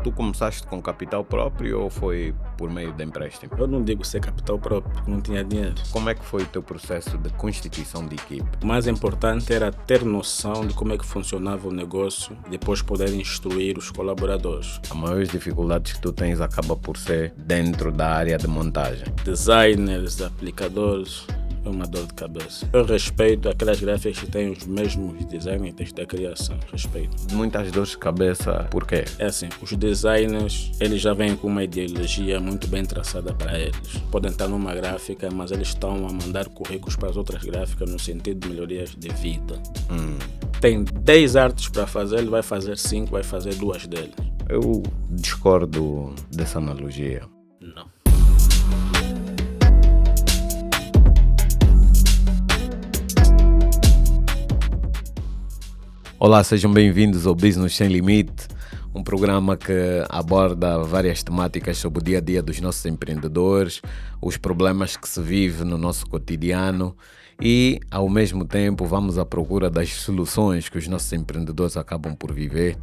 Tu começaste com capital próprio ou foi por meio de empréstimo? Eu não digo ser capital próprio, porque não tinha dinheiro. Como é que foi o teu processo de constituição de equipe? O mais importante era ter noção de como é que funcionava o negócio e depois poder instruir os colaboradores. As maiores dificuldades que tu tens acaba por ser dentro da área de montagem. Designers, aplicadores, é uma dor de cabeça. Eu respeito aquelas gráficas que têm os mesmos designers desde a criação. Respeito. Muitas dores de cabeça, por quê? É assim, os designers, eles já vêm com uma ideologia muito bem traçada para eles. Podem estar numa gráfica, mas eles estão a mandar currículos para as outras gráficas no sentido de melhorias de vida. Tem 10 artes para fazer, ele vai fazer 5, vai fazer 2 deles. Eu discordo dessa analogia. Não. Olá, sejam bem-vindos ao Business Sem Limite, um programa que aborda várias temáticas sobre o dia a dia dos nossos empreendedores, os problemas que se vive no nosso cotidiano e, ao mesmo tempo, vamos à procura das soluções que os nossos empreendedores acabam por viver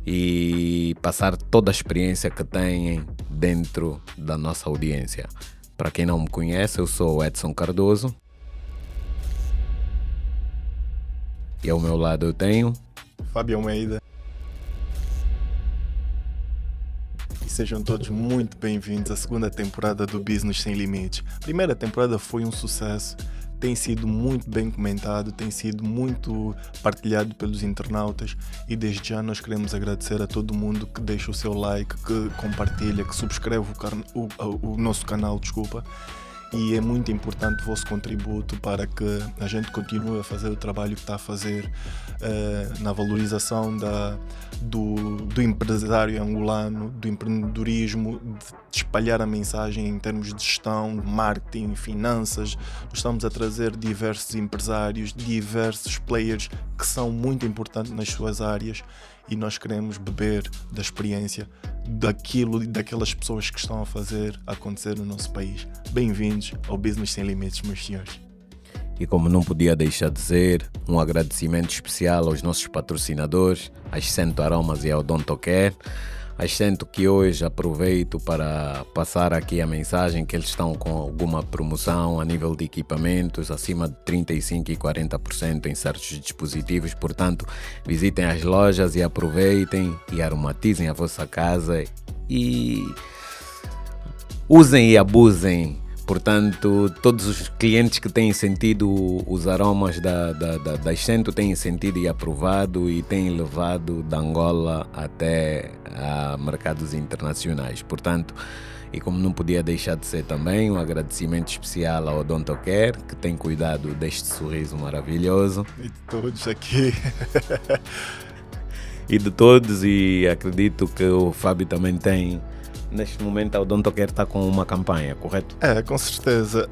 e passar toda a experiência que têm dentro da nossa audiência. Para quem não me conhece, eu sou o Edson Cardoso. E ao meu lado eu tenho Fábio Almeida. E sejam todos muito bem-vindos à segunda temporada do Business Sem Limites. A primeira temporada foi um sucesso, tem sido muito bem comentado, tem sido muito partilhado pelos internautas e desde já nós queremos agradecer a todo mundo que deixa o seu like, que compartilha, que subscreve o nosso canal, E é muito importante o vosso contributo para que a gente continue a fazer o trabalho que está a fazer na valorização do empresário angolano, do empreendedorismo, de espalhar a mensagem em termos de gestão, marketing, finanças. Nós estamos a trazer diversos empresários, diversos players que são muito importantes nas suas áreas e nós queremos beber da experiência daquelas pessoas que estão a fazer acontecer no nosso país. Bem-vindos ao Business Sem Limites, meus senhores. E como não podia deixar de ser, um agradecimento especial aos nossos patrocinadores, a Accento Aromas e a Odontocare. A Accento que hoje aproveito para passar aqui a mensagem que eles estão com alguma promoção a nível de equipamentos, acima de 35% e 40% em certos dispositivos. Portanto, visitem as lojas e aproveitem e aromatizem a vossa casa e usem e abusem. Portanto, todos os clientes que têm sentido os aromas da Accento têm sentido e aprovado e têm levado da Angola até a mercados internacionais. Portanto, e como não podia deixar de ser também, um agradecimento especial ao Odontocare, que tem cuidado deste sorriso maravilhoso. E de todos aqui. E de todos, e acredito que o Fábio também tem. Neste momento a Odontocare está com uma campanha, correto? É, com certeza.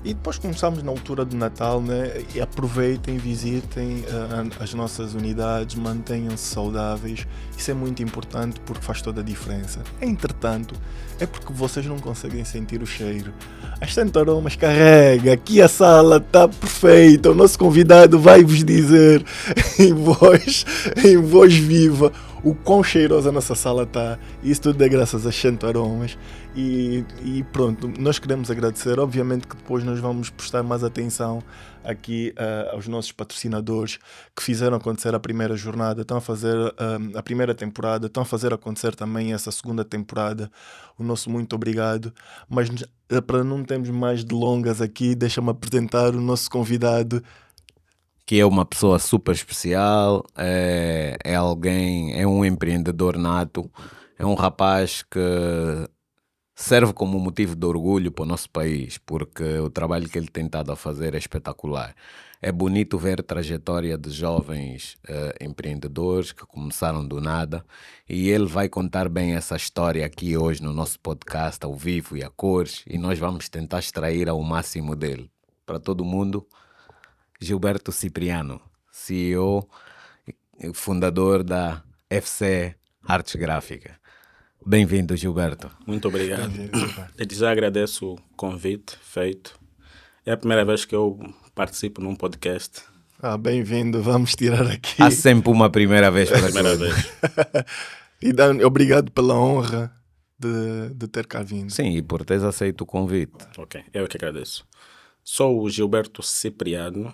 E depois começamos na altura do Natal, né? E aproveitem, visitem as nossas unidades, mantenham-se saudáveis. Isso é muito importante porque faz toda a diferença. Entretanto, é porque vocês não conseguem sentir o cheiro. A Accento Aromas carrega, aqui a sala está perfeita, o nosso convidado vai vos dizer em voz viva o quão cheirosa a nossa sala está. Isso tudo é graças a Accento Aromas. E pronto, nós queremos agradecer. Obviamente que depois nós vamos prestar mais atenção aqui aos nossos patrocinadores que fizeram acontecer a primeira jornada, estão a fazer a primeira temporada, estão a fazer acontecer também essa segunda temporada. O nosso muito obrigado. Mas para não termos mais delongas aqui, deixa-me apresentar o nosso convidado, que é uma pessoa super especial, é alguém, é um empreendedor nato, é um rapaz que serve como motivo de orgulho para o nosso país, porque o trabalho que ele tem estado a fazer é espetacular. É bonito ver a trajetória de jovens empreendedores que começaram do nada e ele vai contar bem essa história aqui hoje no nosso podcast, ao vivo e a cores, e nós vamos tentar extrair ao máximo dele. Para todo mundo, Gilberto Cipriano, CEO e fundador da FC Artes Gráfica. Bem-vindo, Gilberto. Muito obrigado. Eu já agradeço o convite feito. É a primeira vez que eu participo num podcast. Bem-vindo, vamos tirar aqui. Há sempre uma primeira vez para primeira vez. E Dan, obrigado pela honra de ter cá vindo. Sim, e por teres aceito o convite. Ok, eu que agradeço. Sou o Gilberto Cipriano,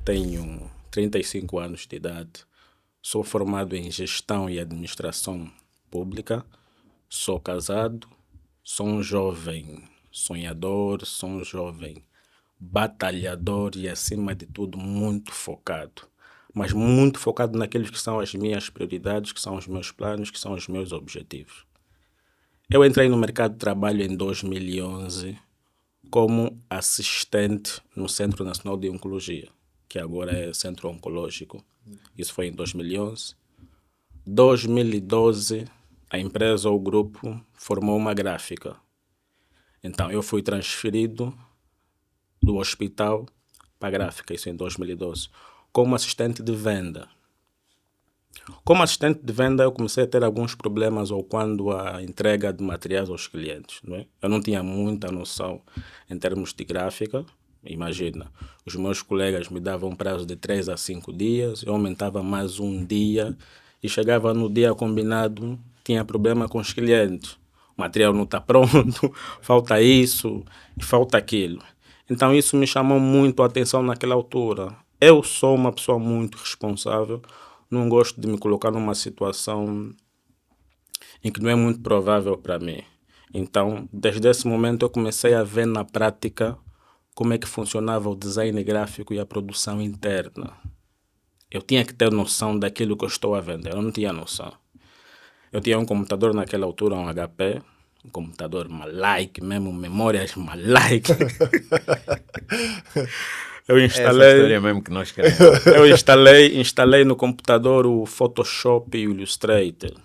tenho 35 anos de idade, sou formado em Gestão e Administração Pública, sou casado, sou um jovem sonhador, sou um jovem batalhador e, acima de tudo, muito focado. Mas muito focado naqueles que são as minhas prioridades, que são os meus planos, que são os meus objetivos. Eu entrei no mercado de trabalho em 2011 como assistente no Centro Nacional de Oncologia, que agora é Centro Oncológico. Isso foi em 2011. 2012, a empresa ou o grupo formou uma gráfica. Então, eu fui transferido do hospital para a gráfica, isso em 2012, como assistente de venda. Como assistente de venda, eu comecei a ter alguns problemas ou quando a entrega de materiais aos clientes. Não é? Eu não tinha muita noção em termos de gráfica. Imagina, os meus colegas me davam um prazo de 3 a 5 dias, eu aumentava mais um dia e chegava no dia combinado, tinha problema com os clientes. O material não está pronto, falta isso e falta aquilo. Então isso me chamou muito a atenção naquela altura. Eu sou uma pessoa muito responsável, não gosto de me colocar numa situação em que não é muito provável para mim. Então, desde esse momento eu comecei a ver na prática como é que funcionava o design gráfico e a produção interna. Eu tinha que ter noção daquilo que eu estou a vender, eu não tinha noção. Eu tinha um computador naquela altura, um HP, um computador malaique, mesmo memórias malaique. Eu Essa instalei, história mesmo que nós queremos. eu instalei no computador o Photoshop e o Illustrator.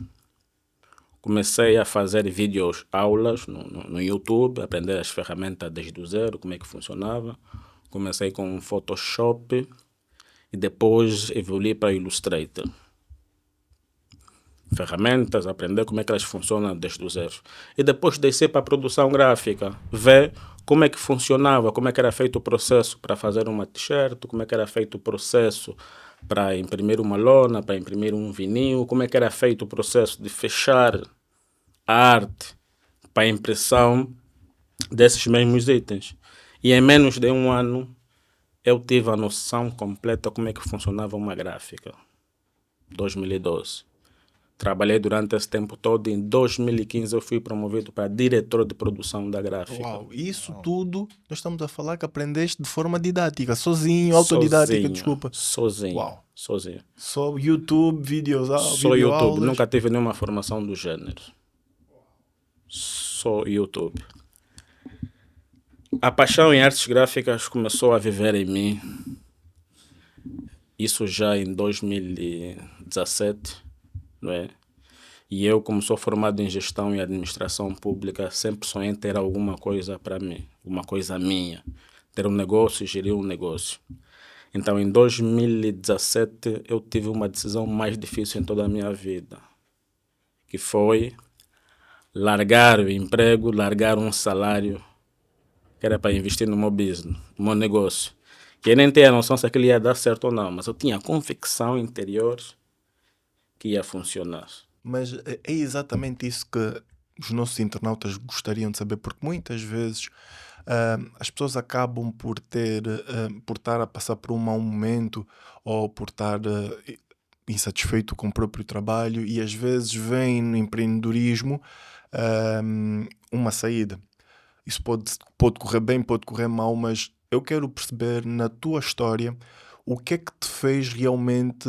Comecei a fazer vídeos, aulas no YouTube, aprender as ferramentas desde o zero, como é que funcionava. Comecei com o Photoshop e depois evolui para o Illustrator. Ferramentas, aprender como é que elas funcionam desde o zero. E depois descer para a produção gráfica, ver como é que funcionava, como é que era feito o processo para fazer uma t-shirt, como é que era feito o processo para imprimir uma lona, para imprimir um vinil, como é que era feito o processo de fechar a arte para a impressão desses mesmos itens. E em menos de um ano eu tive a noção completa como é que funcionava uma gráfica. 2012. Trabalhei durante esse tempo todo. Em 2015 eu fui promovido para diretor de produção da gráfica. Uau, isso tudo nós estamos a falar que aprendeste de forma didática, sozinho, autodidática, Sozinho, desculpa. Sozinho. Uau. Sozinho. Só YouTube, vídeos, Só YouTube. videoaulas. Nunca tive nenhuma formação do gênero. Só YouTube. A paixão em artes gráficas começou a viver em mim. Isso já em 2017, não é? E eu, como sou formado em gestão e administração pública, sempre sonhei em ter alguma coisa para mim, uma coisa minha. Ter um negócio e gerir um negócio. Então, em 2017, eu tive uma decisão mais difícil em toda a minha vida, que foi largar o emprego, largar um salário que era para investir no meu business, no meu negócio. Que eu nem tinha noção se aquilo ia dar certo ou não, mas eu tinha a convicção interior que ia funcionar. Mas é exatamente isso que os nossos internautas gostariam de saber, porque muitas vezes as pessoas acabam por estar a passar por um mau momento ou por estar insatisfeito com o próprio trabalho e às vezes vem no empreendedorismo uma saída. Isso pode correr bem, pode correr mal, mas eu quero perceber na tua história o que é que te fez realmente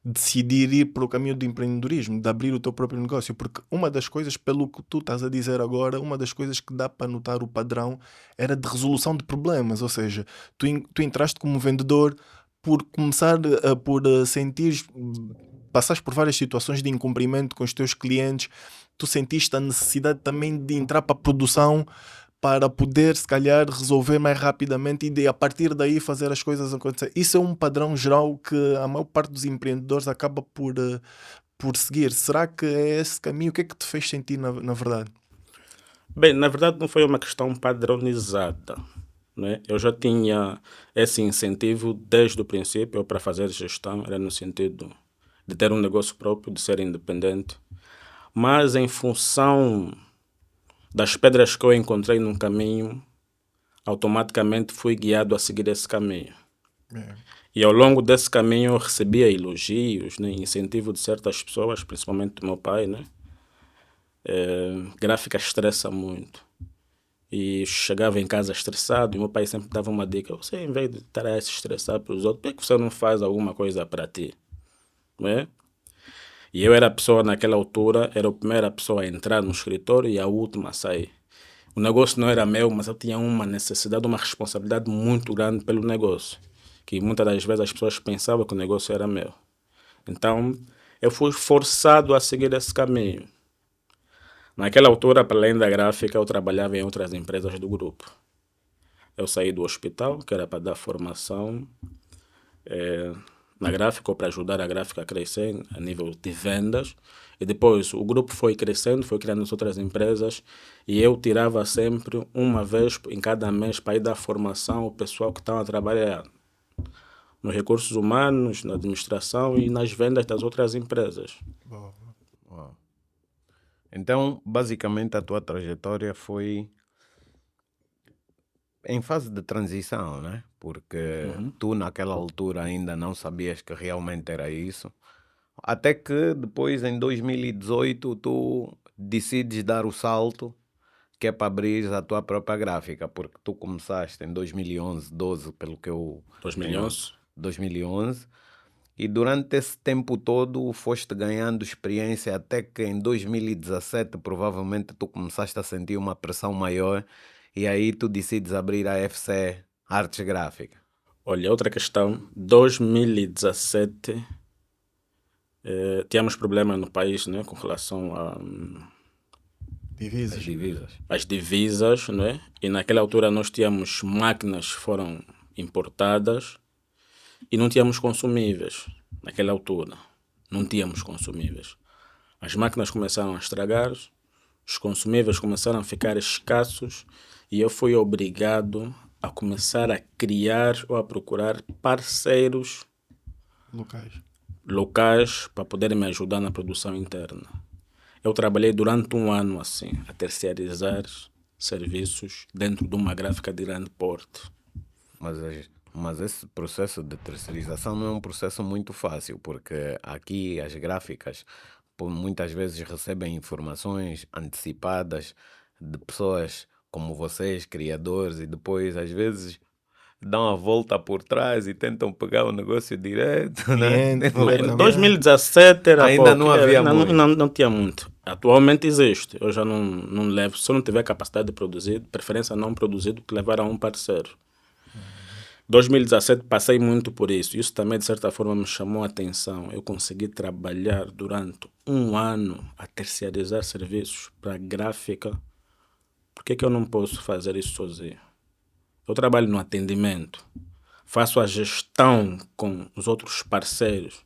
decidir ir para o caminho do empreendedorismo, de abrir o teu próprio negócio, porque uma das coisas, pelo que tu estás a dizer agora, uma das coisas que dá para notar o padrão era de resolução de problemas, ou seja, tu entraste como vendedor por começar por sentir, passaste por várias situações de incumprimento com os teus clientes, tu sentiste a necessidade também de entrar para a produção para poder, se calhar, resolver mais rapidamente e a partir daí fazer as coisas acontecer. Isso é um padrão geral que a maior parte dos empreendedores acaba por seguir. Será que é esse caminho? O que é que te fez sentir na verdade? Bem, na verdade não foi uma questão padronizada. não é? Eu já tinha esse incentivo desde o princípio para fazer gestão, era no sentido de ter um negócio próprio, de ser independente. Mas em função das pedras que eu encontrei no caminho, automaticamente fui guiado a seguir esse caminho. É. E ao longo desse caminho eu recebia elogios, né, incentivo de certas pessoas, principalmente do meu pai, né? Gráfica estressa muito. E chegava em casa estressado e meu pai sempre dava uma dica: você, em vez de estar a se estressar para os outros, por que você não faz alguma coisa para ti? Não é? E eu era a pessoa naquela altura, era a primeira pessoa a entrar no escritório e a última a sair. O negócio não era meu, mas eu tinha uma necessidade, uma responsabilidade muito grande pelo negócio. Que muitas das vezes as pessoas pensavam que o negócio era meu. Então, eu fui forçado a seguir esse caminho. Naquela altura, para além da gráfica, eu trabalhava em outras empresas do grupo. Eu saí do hospital, que era para dar formação na gráfica, ou para ajudar a gráfica a crescer a nível de vendas. E depois o grupo foi crescendo, foi criando as outras empresas, e eu tirava sempre uma vez em cada mês para ir dar formação ao pessoal que estava a trabalhar nos recursos humanos, na administração e nas vendas das outras empresas. Uau. Então, basicamente, a tua trajetória foi em fase de transição, né? Porque tu, naquela altura, ainda não sabias que realmente era isso. Até que depois, em 2018, tu decides dar o salto que é para abrir a tua própria gráfica, porque tu começaste em 2011, 12, pelo que eu 2011. tenho, 2011, e durante esse tempo todo foste ganhando experiência até que em 2017 provavelmente tu começaste a sentir uma pressão maior e aí tu decides abrir a FC Artes Gráficas. Olha, outra questão, 2017 tínhamos problemas no país, né, com relação Divisas. às divisas, né? E naquela altura nós tínhamos máquinas que foram importadas e não tínhamos consumíveis. Naquela altura não tínhamos consumíveis. As máquinas começaram a estragar, os consumíveis começaram a ficar escassos e eu fui obrigado a começar a criar ou a procurar parceiros locais para poderem me ajudar na produção interna. Eu trabalhei durante um ano assim, a terceirizar serviços dentro de uma gráfica de grande porte. Mas esse processo de terceirização não é um processo muito fácil, porque aqui as gráficas muitas vezes recebem informações antecipadas de pessoas como vocês, criadores, e depois às vezes dão a volta por trás e tentam pegar o negócio direto, né? Cliente, Em 2017 era Ainda pouco, não havia não, muito. não tinha muito. Atualmente existe. Eu já não levo. Se eu não tiver capacidade de produzir, de preferência não produzir do que levar a um parceiro. 2017 passei muito por isso. Isso também, de certa forma, me chamou a atenção. Eu consegui trabalhar durante um ano a terceirizar serviços para gráfica. Por que eu não posso fazer isso sozinho? Eu trabalho no atendimento. Faço a gestão com os outros parceiros.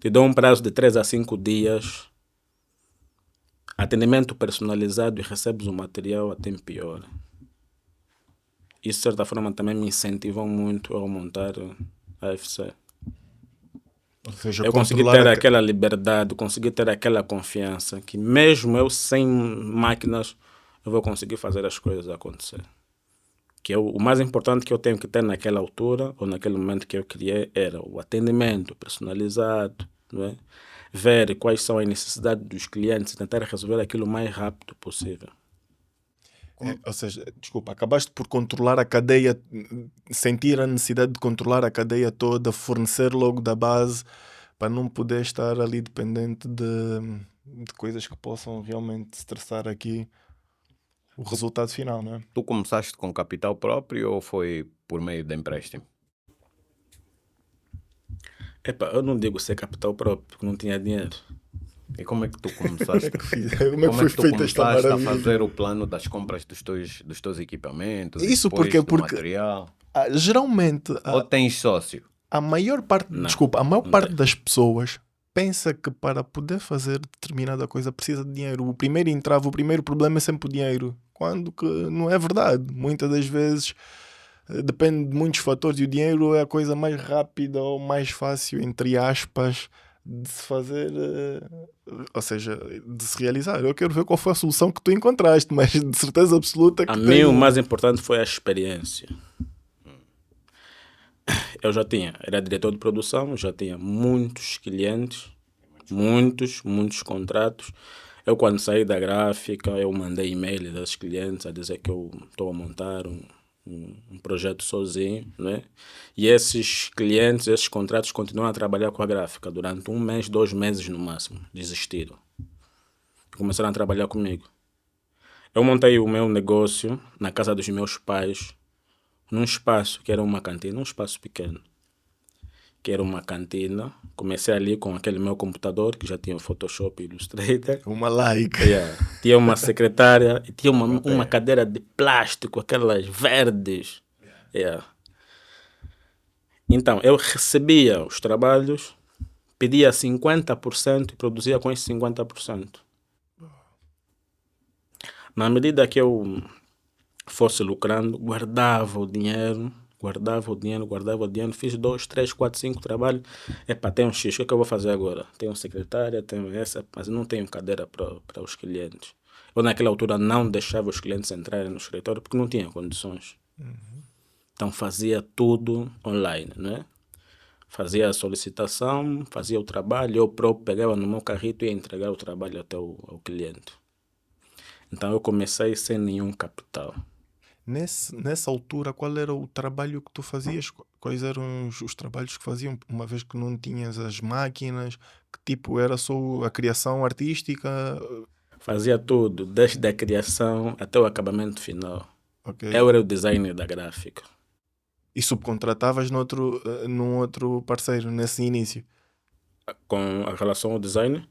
Te dou um prazo de 3 a 5 dias. Atendimento personalizado e recebes o material a tempo e hora. Isso, de certa forma, também me incentivou muito a montar a FC. Ou seja, Eu consegui ter aquela liberdade, consegui ter aquela confiança que mesmo eu sem máquinas, eu vou conseguir fazer as coisas acontecer. Que o mais importante que eu tenho que ter naquela altura, ou naquele momento que eu criei, era o atendimento personalizado, não é? Ver quais são as necessidades dos clientes e tentar resolver aquilo o mais rápido possível. Ou seja, desculpa, acabaste por controlar a cadeia, sentir a necessidade de controlar a cadeia toda, fornecer logo da base, para não poder estar ali dependente de coisas que possam realmente estressar aqui o resultado final, não é? Tu começaste com capital próprio ou foi por meio de empréstimo? Eu não digo ser capital próprio, porque não tinha dinheiro. E como é que tu começaste? Como é que foi tu feita esta começaste a maravilha? fazer o plano das compras dos teus equipamentos? Isso e depois porque do material? Geralmente Ou tens sócio? a maior parte, a maior parte das pessoas pensa que para poder fazer determinada coisa precisa de dinheiro. O primeiro entrave, o primeiro problema é sempre o dinheiro. Quando que não é verdade. Muitas das vezes depende de muitos fatores e o dinheiro é a coisa mais rápida ou mais fácil, entre aspas, de se fazer, ou seja, de se realizar. Eu quero ver qual foi a solução que tu encontraste, mas de certeza absoluta que A tem mim o mais importante foi a experiência. Eu já era diretor de produção, já tinha muitos clientes, muitos contratos. Eu, quando saí da gráfica, eu mandei e-mail das clientes a dizer que eu estou a montar um projeto sozinho, né? E esses clientes, esses contratos continuam a trabalhar com a gráfica durante 1 mês, 2 meses no máximo. Desistiram. Começaram a trabalhar comigo. Eu montei o meu negócio na casa dos meus pais, num espaço que era uma cantina, um espaço pequeno, que era uma cantina. Comecei ali com aquele meu computador, que já tinha o Photoshop e Illustrator. uma like. Yeah. Tinha uma secretária e tinha uma cadeira de plástico, aquelas verdes. Yeah. Então, eu recebia os trabalhos, pedia 50% e produzia com esses 50%. Na medida que eu fosse lucrando, guardava o dinheiro, fiz 2, 3, 4, 5 trabalhos. Tem um X, o que eu vou fazer agora? Tenho secretária, tenho essa, mas não tenho cadeira para os clientes. Eu naquela altura não deixava os clientes entrarem no escritório porque não tinha condições. Então fazia tudo online, né? Fazia a solicitação, fazia o trabalho, eu próprio pegava no meu carrito e ia entregar o trabalho até ao cliente. Então eu comecei sem nenhum capital. Nessa altura, qual era o trabalho que tu fazias? Quais eram os trabalhos que faziam, uma vez que não tinhas as máquinas? Que tipo, era só a criação artística? Fazia tudo, desde a criação até o acabamento final. Okay. Eu era o designer da gráfica. E subcontratavas num outro parceiro nesse início? Com a relação ao design?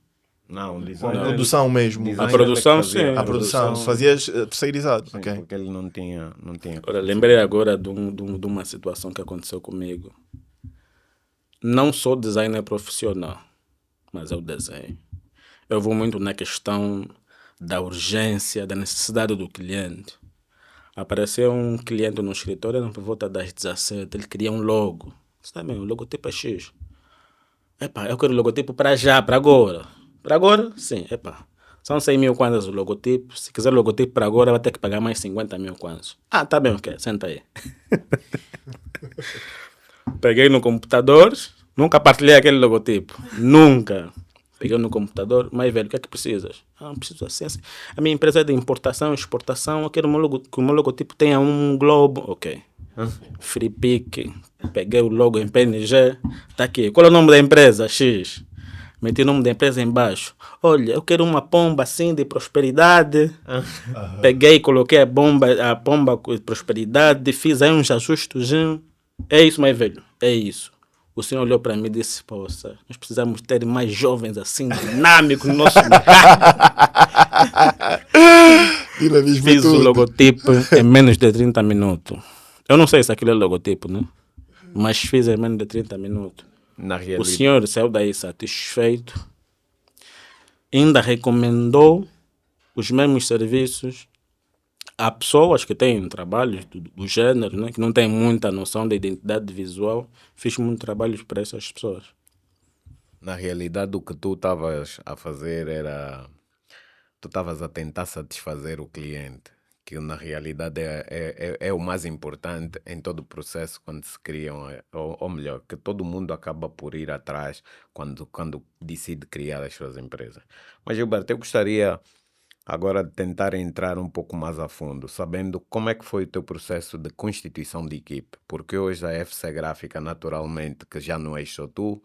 Não, Com a produção mesmo. A produção, sim. A produção, fazias terceirizado. Sim, Ok. porque ele não tinha. Ora, lembrei agora de uma situação que aconteceu comigo. Não sou designer profissional, mas eu desenho. Eu vou muito na questão da urgência, da necessidade do cliente. Apareceu um cliente no escritório por volta das 17, ele queria um logo. Sabe, o logotipo é X. Eu quero o logotipo para já, para agora. Para agora? Sim, são 100 mil kwanzas o logotipo. Se quiser o logotipo para agora, vai ter que pagar mais 50 mil kwanzas. Tá bem, ok, senta aí. Peguei no computador, nunca partilhei aquele logotipo. Nunca. Peguei no computador, mas velho, o que é que precisas? Preciso assim. A minha empresa é de importação e exportação, eu quero que o meu logotipo tenha um globo. Ok. Free pick. Peguei o logo em PNG. Tá aqui. Qual é o nome da empresa? X. Meti o nome da empresa embaixo. Olha, eu quero uma pomba assim de prosperidade. Peguei e coloquei a pomba de prosperidade, fiz aí uns ajustes. É isso, mais velho. É isso. O senhor olhou para mim e disse, poxa, nós precisamos ter mais jovens assim, dinâmicos no nosso mercado. Fiz o logotipo em menos de 30 minutos. Eu não sei se aquilo é logotipo, né? Mas fiz em menos de 30 minutos. O senhor saiu daí satisfeito. Ainda recomendou os mesmos serviços a pessoas que têm trabalhos do gênero, né? Que não têm muita noção da identidade visual. Fiz muito trabalho para essas pessoas. Na realidade, o que tu estavas a fazer era... Tu estavas a tentar satisfazer o cliente, que na realidade é o mais importante em todo o processo quando se criam, ou melhor, que todo mundo acaba por ir atrás quando decide criar as suas empresas. Mas, Gilberto, eu gostaria agora de tentar entrar um pouco mais a fundo, sabendo como é que foi o teu processo de constituição de equipe, porque hoje a FC Gráfica, naturalmente, que já não és só tu,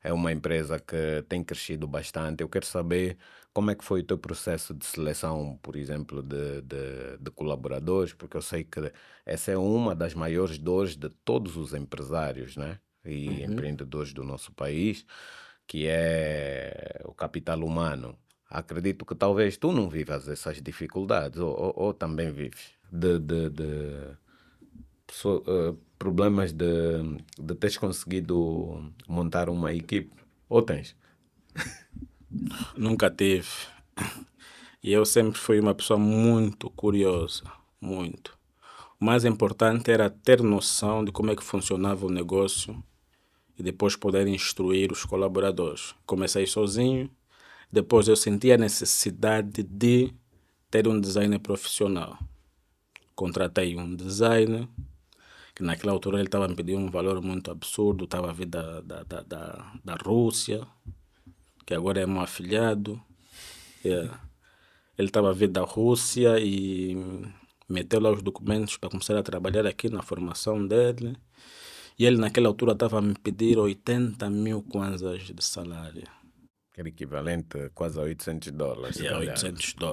é uma empresa que tem crescido bastante. Eu quero saber como é que foi o teu processo de seleção, por exemplo, de colaboradores, porque eu sei que essa é uma das maiores dores de todos os empresários, né? E empreendedores do nosso país, que é o capital humano. Acredito que talvez tu não vivas essas dificuldades, ou também vives problemas de teres conseguido montar uma equipe, ou tens? Nunca tive. E eu sempre fui uma pessoa muito curiosa, muito. O mais importante era ter noção de como é que funcionava o negócio e depois poder instruir os colaboradores. Comecei sozinho, depois eu senti a necessidade de ter um designer profissional. Contratei um designer, que naquela altura ele estava me pedindo um valor muito absurdo, estava a vir da Rússia, que agora é meu afilhado. Yeah. Ele estava a vir da Rússia e meteu lá os documentos para começar a trabalhar aqui na formação dele. E ele naquela altura estava a me pedir 80 mil kwanzas de salário. Que era equivalente quase a $800. E é $800. Ou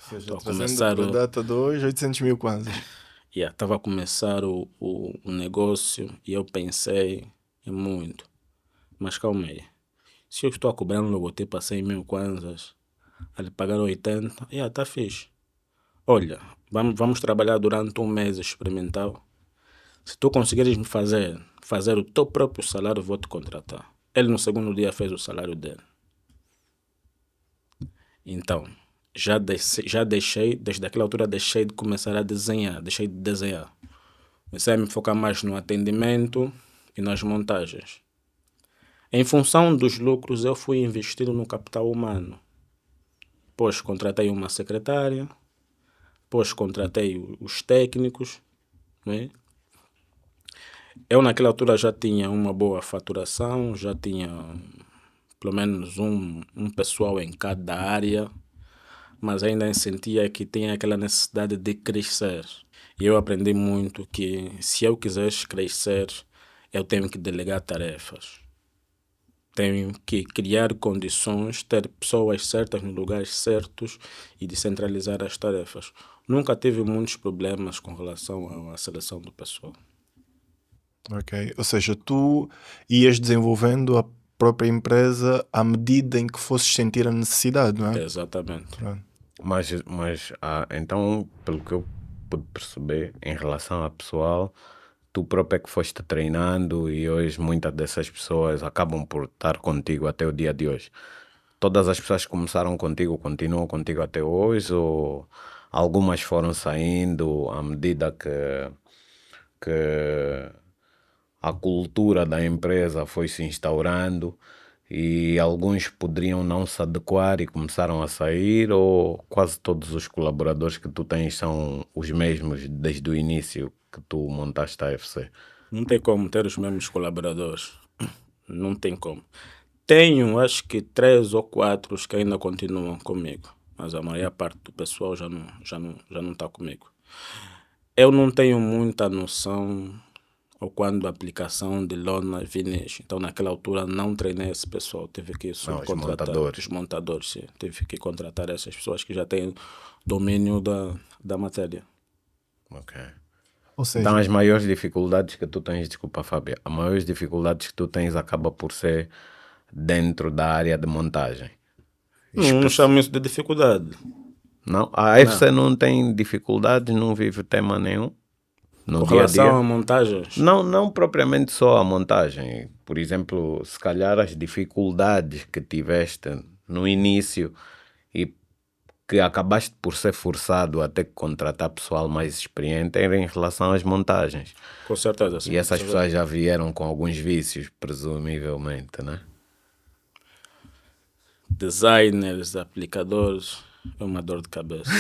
seja, Estou a trazendo começar para a data de hoje, 800 mil kwanzas. Estava a começar o negócio e eu pensei em muito. Mas calma aí. Se eu estou a cobrar um logotipo a 100 mil kwanzas, a lhe pagar 80, está fixe. Olha, vamos trabalhar durante um mês experimental. Se tu conseguires me fazer o teu próprio salário, vou te contratar. Ele no segundo dia fez o salário dele. Então, já deixei, desde aquela altura deixei de começar a desenhar, deixei de desenhar. Comecei a me focar mais no atendimento e nas montagens. Em função dos lucros, eu fui investido no capital humano. Depois contratei uma secretária, depois contratei os técnicos, né? Eu naquela altura já tinha uma boa faturação, já tinha pelo menos um pessoal em cada área, mas ainda sentia que tinha aquela necessidade de crescer. E eu aprendi muito que se eu quiser crescer, eu tenho que delegar tarefas. Tenho que criar condições, ter pessoas certas nos lugares certos e descentralizar as tarefas. Nunca tive muitos problemas com relação à seleção do pessoal. Ok, ou seja, tu ias desenvolvendo a própria empresa à medida em que fosses sentir a necessidade, não é? Exatamente. Pronto. Mas então, pelo que eu pude perceber, em relação ao pessoal, tu próprio é que foste treinando e hoje muitas dessas pessoas acabam por estar contigo até o dia de hoje. Todas as pessoas que começaram contigo continuam contigo até hoje ou algumas foram saindo à medida que a cultura da empresa foi se instaurando e alguns poderiam não se adequar e começaram a sair, ou quase todos os colaboradores que tu tens são os mesmos desde o início que tu montaste a AFC? Não tem como ter os mesmos colaboradores. Não tem como. Tenho, acho que 3 ou 4 que ainda continuam comigo, mas a maior parte do pessoal já não está comigo. Eu não tenho muita noção ou quando a aplicação de lona vinis. Então, naquela altura, não treinei esse pessoal. Tive que subcontratar. Os montadores, sim. Tive que contratar essas pessoas que já têm domínio da matéria. Ok. Ou seja, Então, as maiores dificuldades que tu tens, desculpa, Fábio, as maiores dificuldades que tu tens acaba por ser dentro da área de montagem. Não chamo isso de dificuldade. Não? A AFC não tem dificuldades, não vive tema nenhum? No Com dia a dia? relação a montagens? Não propriamente só a montagem. Por exemplo, se calhar as dificuldades que tiveste no início e que acabaste por ser forçado a ter que contratar pessoal mais experiente era em relação às montagens. Com certeza, sim. E essas pessoas já vieram com alguns vícios, presumivelmente, né? Designers, aplicadores, é uma dor de cabeça.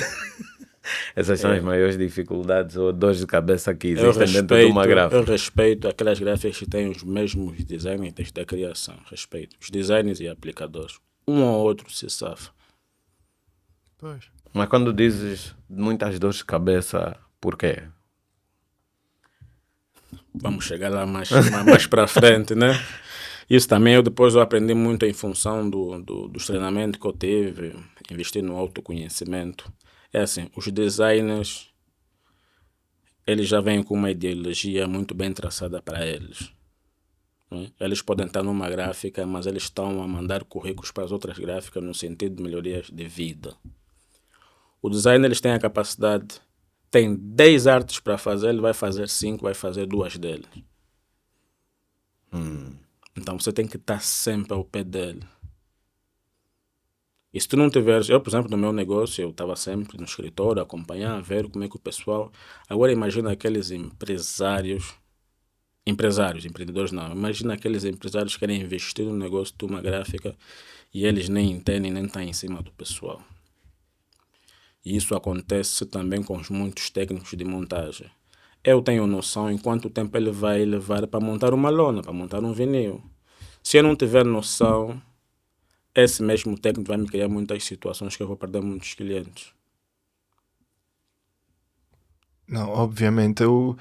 Essas são as maiores dificuldades ou dores de cabeça que existem dentro de uma gráfica. Eu respeito aquelas gráficas que têm os mesmos designers desde a criação. Respeito. Os designers e aplicadores. Um ou outro se safa. pois. Mas quando dizes muitas dores de cabeça, por quê? Vamos chegar lá mais para frente, né? Isso também eu aprendi muito em função dos treinamentos que eu tive, investi no autoconhecimento. É assim, os designers, eles já vêm com uma ideologia muito bem traçada para eles. Né? Eles podem estar numa gráfica, mas eles estão a mandar currículos para as outras gráficas no sentido de melhorias de vida. O designer, eles têm a capacidade, tem 10 artes para fazer, ele vai fazer 5, vai fazer 2 deles. Então você tem que estar sempre ao pé dele. E se tu não tiveres, eu por exemplo no meu negócio, eu estava sempre no escritório a acompanhar, a ver como é que o pessoal, agora imagina aqueles empreendedores não, imagina aqueles empresários que querem investir no negócio de uma gráfica e eles nem entendem, nem estão em cima do pessoal. E isso acontece também com os muitos técnicos de montagem. Eu tenho noção em quanto tempo ele vai levar para montar uma lona, para montar um vinil. Se eu não tiver noção, esse mesmo técnico vai me criar muitas situações que eu vou perder muitos clientes. Não, obviamente, eu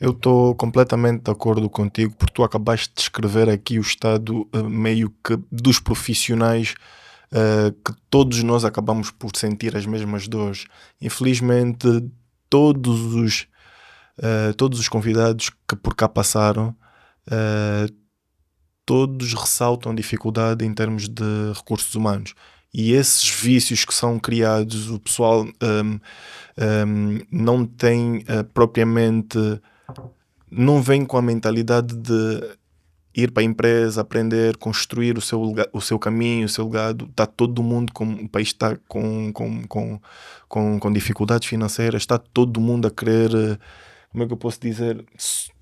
estou completamente de acordo contigo, porque tu acabaste de descrever aqui o estado meio que dos profissionais que todos nós acabamos por sentir as mesmas dores. Infelizmente, todos os, todos os convidados que por cá passaram, todos ressaltam dificuldade em termos de recursos humanos. E esses vícios que são criados, o pessoal não tem propriamente, não vem com a mentalidade de ir para a empresa, aprender, construir o seu caminho, o seu legado. Está todo mundo, o país está com dificuldades financeiras, está todo mundo a querer, como é que eu posso dizer,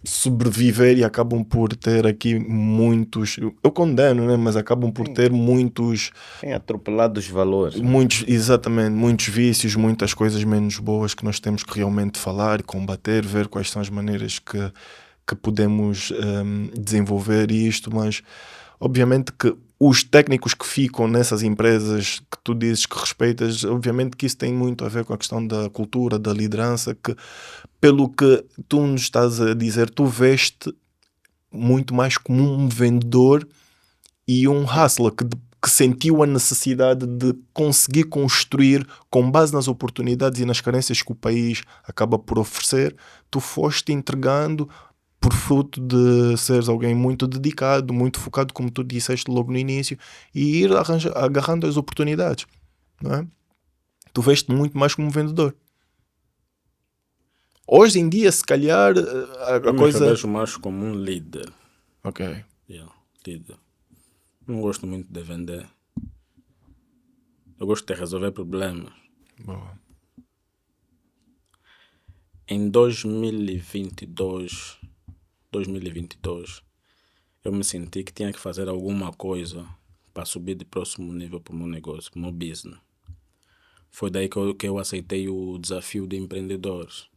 sobreviver, e acabam por ter aqui muitos, eu condeno, né? Mas acabam por ter muitos... Tem atropelado os valores. Muitos, exatamente, muitos vícios, muitas coisas menos boas que nós temos que realmente falar e combater, ver quais são as maneiras que podemos desenvolver isto, mas obviamente que os técnicos que ficam nessas empresas que tu dizes que respeitas, obviamente que isso tem muito a ver com a questão da cultura, da liderança, que pelo que tu nos estás a dizer, tu veste muito mais como um vendedor e um hustler que sentiu a necessidade de conseguir construir com base nas oportunidades e nas carências que o país acaba por oferecer. Tu foste entregando por fruto de seres alguém muito dedicado, muito focado, como tu disseste logo no início, e ir agarrando as oportunidades, não é? Tu veste muito mais como vendedor. Hoje em dia, se calhar, a coisa... Eu vejo mais como um líder. Ok. Yeah, líder. Não gosto muito de vender. Eu gosto de resolver problemas. Boa. Em 2022, eu me senti que tinha que fazer alguma coisa para subir de próximo nível para o meu negócio, para o meu business. Foi daí que eu aceitei o desafio de empreendedores.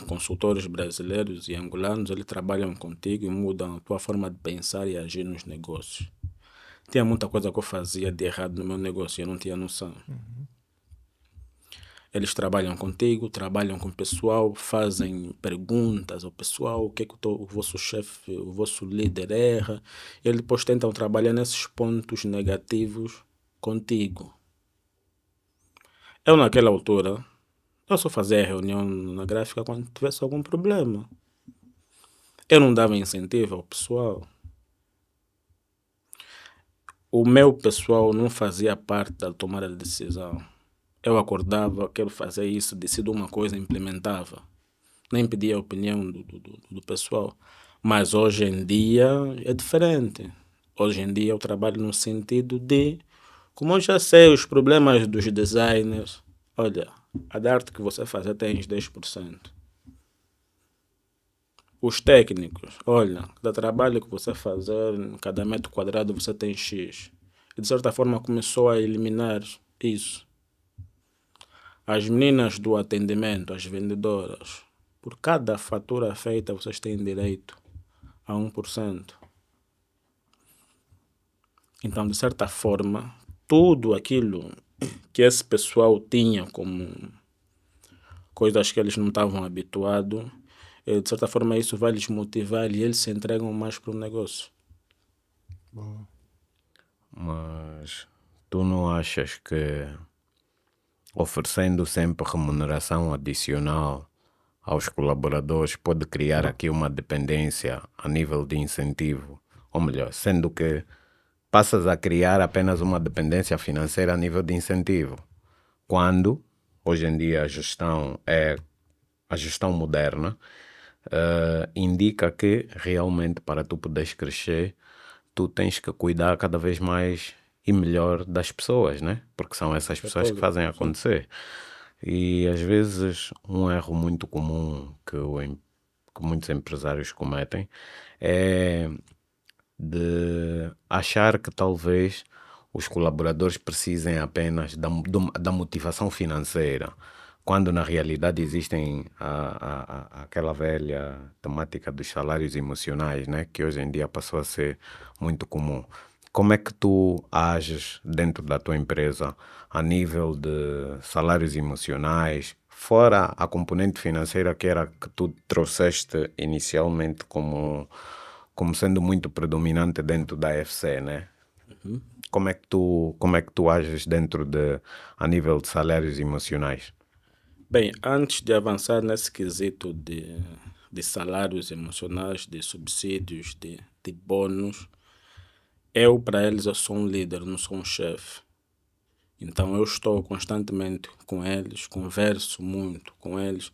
Consultores brasileiros e angolanos, eles trabalham contigo e mudam a tua forma de pensar e agir nos negócios. Tinha muita coisa que eu fazia de errado no meu negócio e eu não tinha noção. Eles trabalham contigo, trabalham com o pessoal, fazem perguntas ao pessoal, o que é que o vosso chefe, o vosso líder erra. Eles depois tentam trabalhar nesses pontos negativos contigo. Eu naquela altura, eu só fazia reunião na gráfica quando tivesse algum problema. Eu não dava incentivo ao pessoal. O meu pessoal não fazia parte da tomada de decisão. Eu acordava, quero fazer isso, decido uma coisa, implementava. Nem pedia a opinião do pessoal. Mas hoje em dia é diferente. Hoje em dia eu trabalho no sentido de, como eu já sei os problemas dos designers, olha, a da arte que você faz tens 10%. Os técnicos, olha, cada trabalho que você fazer, cada metro quadrado você tem X. E de certa forma começou a eliminar isso. As meninas do atendimento, as vendedoras, por cada fatura feita vocês têm direito a 1%. Então, de certa forma, tudo aquilo que esse pessoal tinha como coisas que eles não estavam habituados, de certa forma isso vai lhes motivar e eles se entregam mais para o negócio. Boa. Mas tu não achas que oferecendo sempre remuneração adicional aos colaboradores pode criar aqui uma dependência a nível de incentivo? Ou melhor, sendo que passas a criar apenas uma dependência financeira a nível de incentivo, quando hoje em dia a gestão moderna indica que realmente para tu poderes crescer tu tens que cuidar cada vez mais e melhor das pessoas, né? Porque são essas pessoas que fazem acontecer. E às vezes um erro muito comum que muitos empresários cometem é de achar que talvez os colaboradores precisem apenas da motivação financeira, quando na realidade existem aquela velha temática dos salários emocionais, né, que hoje em dia passou a ser muito comum. Como é que tu ages dentro da tua empresa a nível de salários emocionais, fora a componente financeira que era que tu trouxeste inicialmente como sendo muito predominante dentro da FC, né? Como é que tu ages a nível de salários emocionais? Bem, antes de avançar nesse quesito de salários emocionais, de subsídios, de bônus, para eles, eu sou um líder, não sou um chefe. Então, eu estou constantemente com eles, converso muito com eles.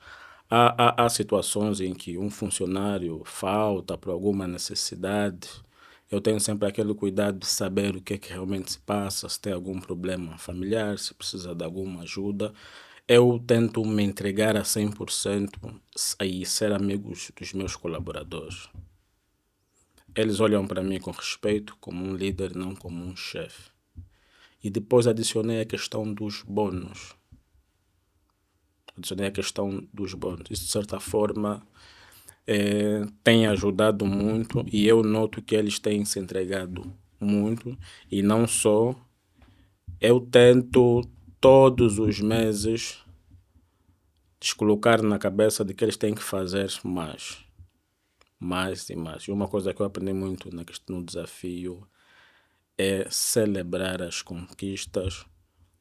Há situações em que um funcionário falta por alguma necessidade. Eu tenho sempre aquele cuidado de saber o que é que realmente se passa, se tem algum problema familiar, se precisa de alguma ajuda. Eu tento me entregar a 100% e ser amigo dos meus colaboradores. Eles olham para mim com respeito, como um líder, não como um chefe. E depois adicionei a questão dos bônus. Isso, de certa forma, tem ajudado muito e eu noto que eles têm se entregado muito. E não só, eu tento todos os meses descolocar na cabeça de que eles têm que fazer mais. Mais e mais. E uma coisa que eu aprendi muito na questão do desafio é celebrar as conquistas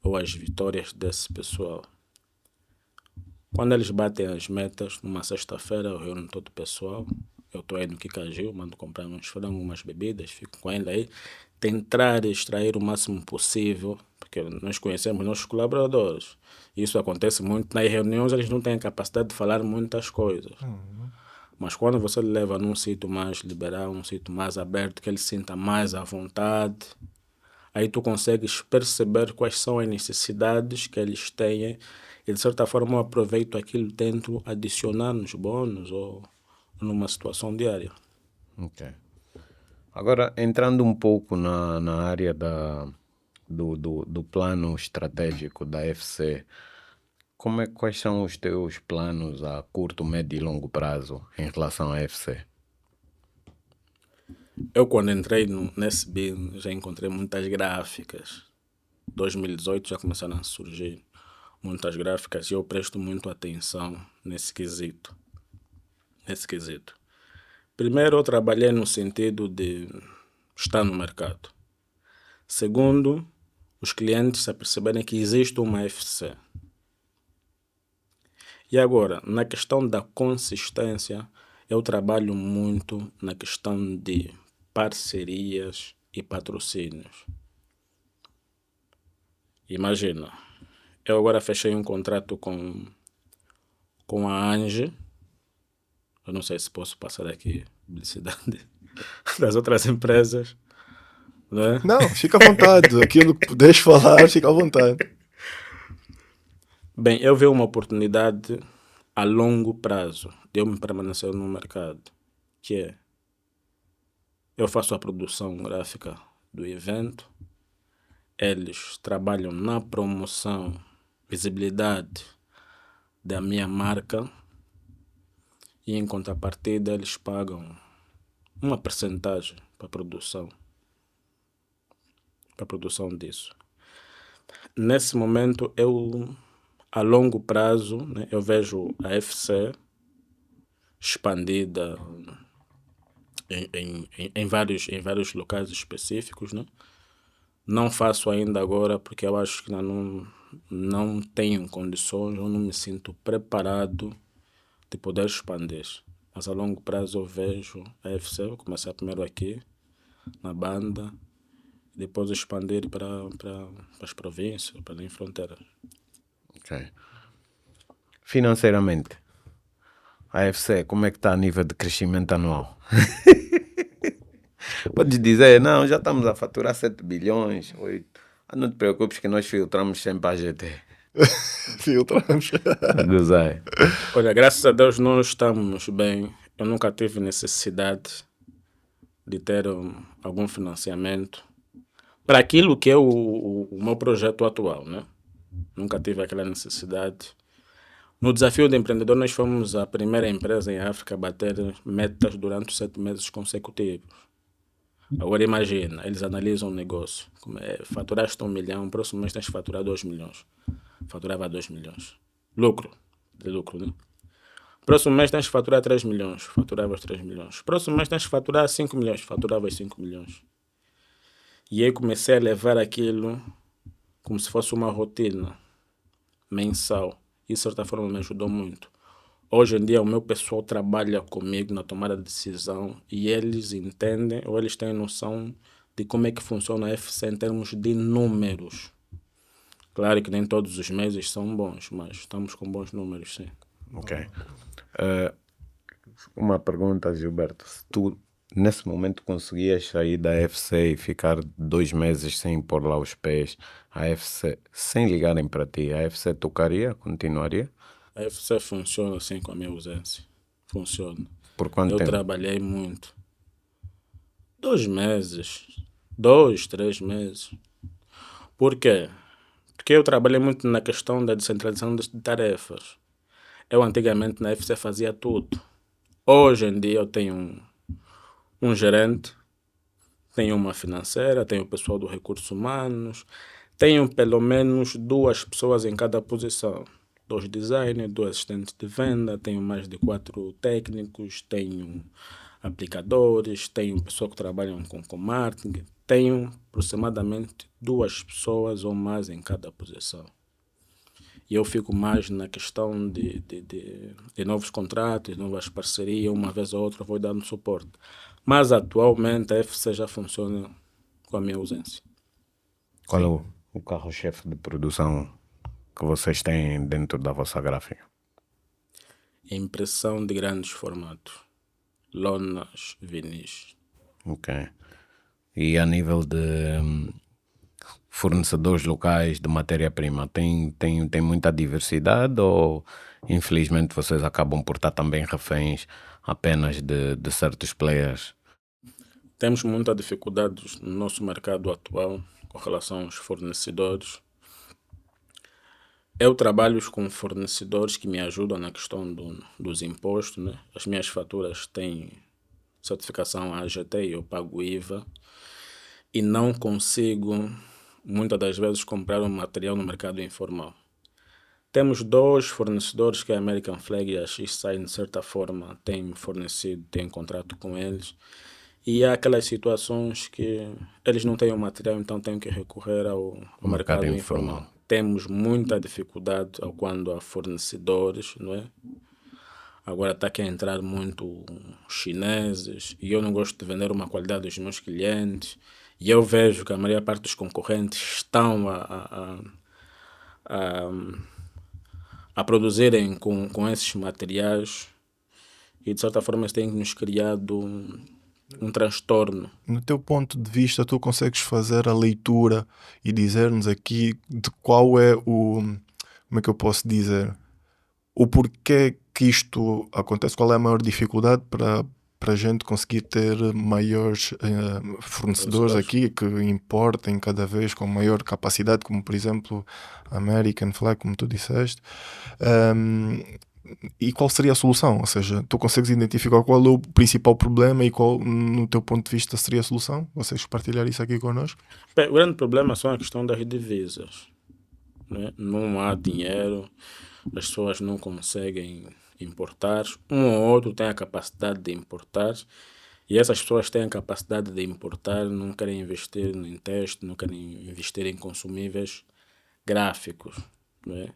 ou as vitórias desse pessoal. Quando eles batem as metas, numa sexta-feira eu reúno todo o pessoal, eu estou aí no Kikagil, mando comprar uns frangos, umas bebidas, fico com ele aí, tentar extrair o máximo possível, porque nós conhecemos nossos colaboradores. Isso acontece muito nas reuniões, eles não têm a capacidade de falar muitas coisas. Mas quando você leva num sítio mais liberal, um sítio mais aberto, que ele se sinta mais à vontade, aí tu consegues perceber quais são as necessidades que eles têm e, de certa forma, eu aproveito aquilo e tento adicionar nos bônus ou numa situação diária. Ok. Agora, entrando um pouco na área do plano estratégico da FC, quais são os teus planos a curto, médio e longo prazo em relação à FC? Eu, quando entrei no SB, já encontrei muitas gráficas. 2018 já começaram a surgir muitas gráficas e eu presto muito atenção nesse quesito. Primeiro, eu trabalhei no sentido de estar no mercado. Segundo, os clientes se aperceberem que existe uma FC. E agora, na questão da consistência, eu trabalho muito na questão de parcerias e patrocínios. Imagina, eu agora fechei um contrato com a Ange. Eu não sei se posso passar aqui publicidade das outras empresas. Né? Não, fica à vontade. Aquilo que puderes falar, fica à vontade. Bem, eu vi uma oportunidade a longo prazo de eu me permanecer no mercado, que é, eu faço a produção gráfica do evento, eles trabalham na promoção, visibilidade da minha marca e, em contrapartida, eles pagam uma percentagem para a produção disso. Nesse momento, a longo prazo, né, eu vejo a FC expandida em vários locais específicos, né? Não faço ainda agora porque eu acho que não tenho condições, eu não me sinto preparado de poder expandir. Mas a longo prazo eu vejo a FC, vou começar primeiro aqui, na banda, depois expandir para as províncias, para as fronteiras. Ok. Financeiramente, a FC, como é que está a nível de crescimento anual? Podes dizer, não, já estamos a faturar 7 bilhões, 8. Não te preocupes que nós filtramos sempre a GT. Filtramos. Gozai. Olha, graças a Deus nós estamos bem. Eu nunca tive necessidade de ter algum financiamento para aquilo que é o meu projeto atual, né? Nunca tive aquela necessidade. No desafio de empreendedor, nós fomos a primeira empresa em África a bater metas durante 7 meses consecutivos. Agora imagina, eles analisam o negócio. Como é, faturaste 1 milhão, próximo mês tens que faturar 2 milhões. Faturava 2 milhões. Lucro, de lucro, né? Próximo mês tens que faturar 3 milhões, faturavas 3 milhões. Próximo mês tens que faturar 5 milhões, faturavas 5 milhões. E aí comecei a levar aquilo como se fosse uma rotina mensal. E de certa forma me ajudou muito. Hoje em dia o meu pessoal trabalha comigo na tomada de decisão e eles entendem ou eles têm noção de como é que funciona a FC em termos de números. Claro que nem todos os meses são bons, mas estamos com bons números, sim. Ok. Uma pergunta, Gilberto. Se tu, nesse momento, conseguias sair da FC e ficar 2 meses sem pôr lá os pés, a FC, sem ligarem para ti, a FC tocaria? Continuaria? A FC funciona assim com a minha ausência. Funciona. Por quanto Eu tempo? trabalhei muito. 2 meses. 2, 3 meses. Por quê? Porque eu trabalhei muito na questão da descentralização de tarefas. Eu antigamente na FC fazia tudo. Hoje em dia eu tenho um gerente, tenho uma financeira, tenho o pessoal do recursos humanos, tenho pelo menos 2 pessoas em cada posição. 2 designers, 2 assistentes de venda, tenho mais de 4 técnicos, tenho aplicadores, tenho pessoas que trabalham com marketing, tenho aproximadamente 2 pessoas ou mais em cada posição. E eu fico mais na questão de novos contratos, novas parcerias, uma vez ou outra vou dando suporte. Mas atualmente a FC já funciona com a minha ausência. Qual é o carro-chefe de produção que vocês têm dentro da vossa gráfica? Impressão de grandes formatos. Lonas, vinis. Ok. E a nível de fornecedores locais de matéria-prima, tem muita diversidade ou infelizmente vocês acabam por estar também reféns apenas de certos players? Temos muita dificuldade no nosso mercado atual com relação aos fornecedores. Eu trabalho com fornecedores que me ajudam na questão dos impostos, né? As minhas faturas têm certificação AGT e eu pago IVA e não consigo, muitas das vezes, comprar um material no mercado informal. Temos 2 fornecedores que é a American Flag e a X-Sign, de certa forma, têm fornecido, têm contrato com eles. E há aquelas situações que eles não têm o material, então têm que recorrer ao mercado informal. Temos muita dificuldade quando há fornecedores, não é? Agora está aqui a entrar muito chineses e eu não gosto de vender uma qualidade dos meus clientes. E eu vejo que a maior parte dos concorrentes estão a produzirem com esses materiais e de certa forma têm nos criado um transtorno. No teu ponto de vista, tu consegues fazer a leitura e dizer-nos aqui de qual é como é que eu posso dizer, o porquê que isto acontece, qual é a maior dificuldade para a gente conseguir ter maiores fornecedores aqui que importem cada vez com maior capacidade, como por exemplo a American Flag, como tu disseste. E qual seria a solução? Ou seja, tu consegues identificar qual é o principal problema e qual, no teu ponto de vista, seria a solução? Consegues partilhar isso aqui connosco? Bem, o grande problema é só a questão das divisas. Né? Não há dinheiro, as pessoas não conseguem importar. Um ou outro tem a capacidade de importar e essas pessoas têm a capacidade de importar, não querem investir em teste, não querem investir em consumíveis gráficos. Né?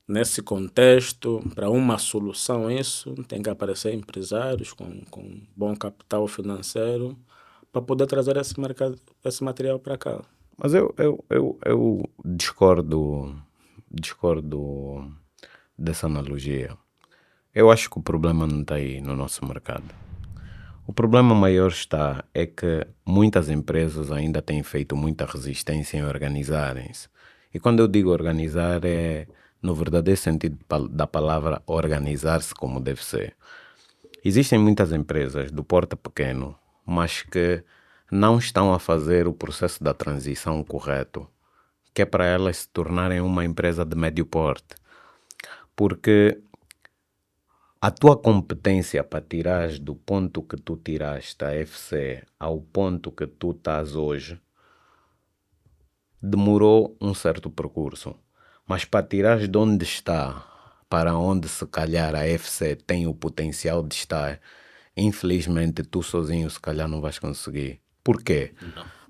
Nesse contexto, para uma solução isso, tem que aparecer empresários com bom capital financeiro para poder trazer esse material para cá. Mas eu discordo dessa analogia. Eu acho que o problema não está aí no nosso mercado. O problema maior é que muitas empresas ainda têm feito muita resistência em organizarem-se. E quando eu digo organizar é no verdadeiro sentido da palavra organizar-se como deve ser. Existem muitas empresas do porte pequeno, mas que não estão a fazer o processo da transição correto, que é para elas se tornarem uma empresa de médio porte. Porque a tua competência para tirares do ponto que tu tiraste a FC ao ponto que tu estás hoje demorou um certo percurso. Mas para tirares de onde está para onde se calhar a FC tem o potencial de estar, infelizmente tu sozinho se calhar não vais conseguir. Por quê?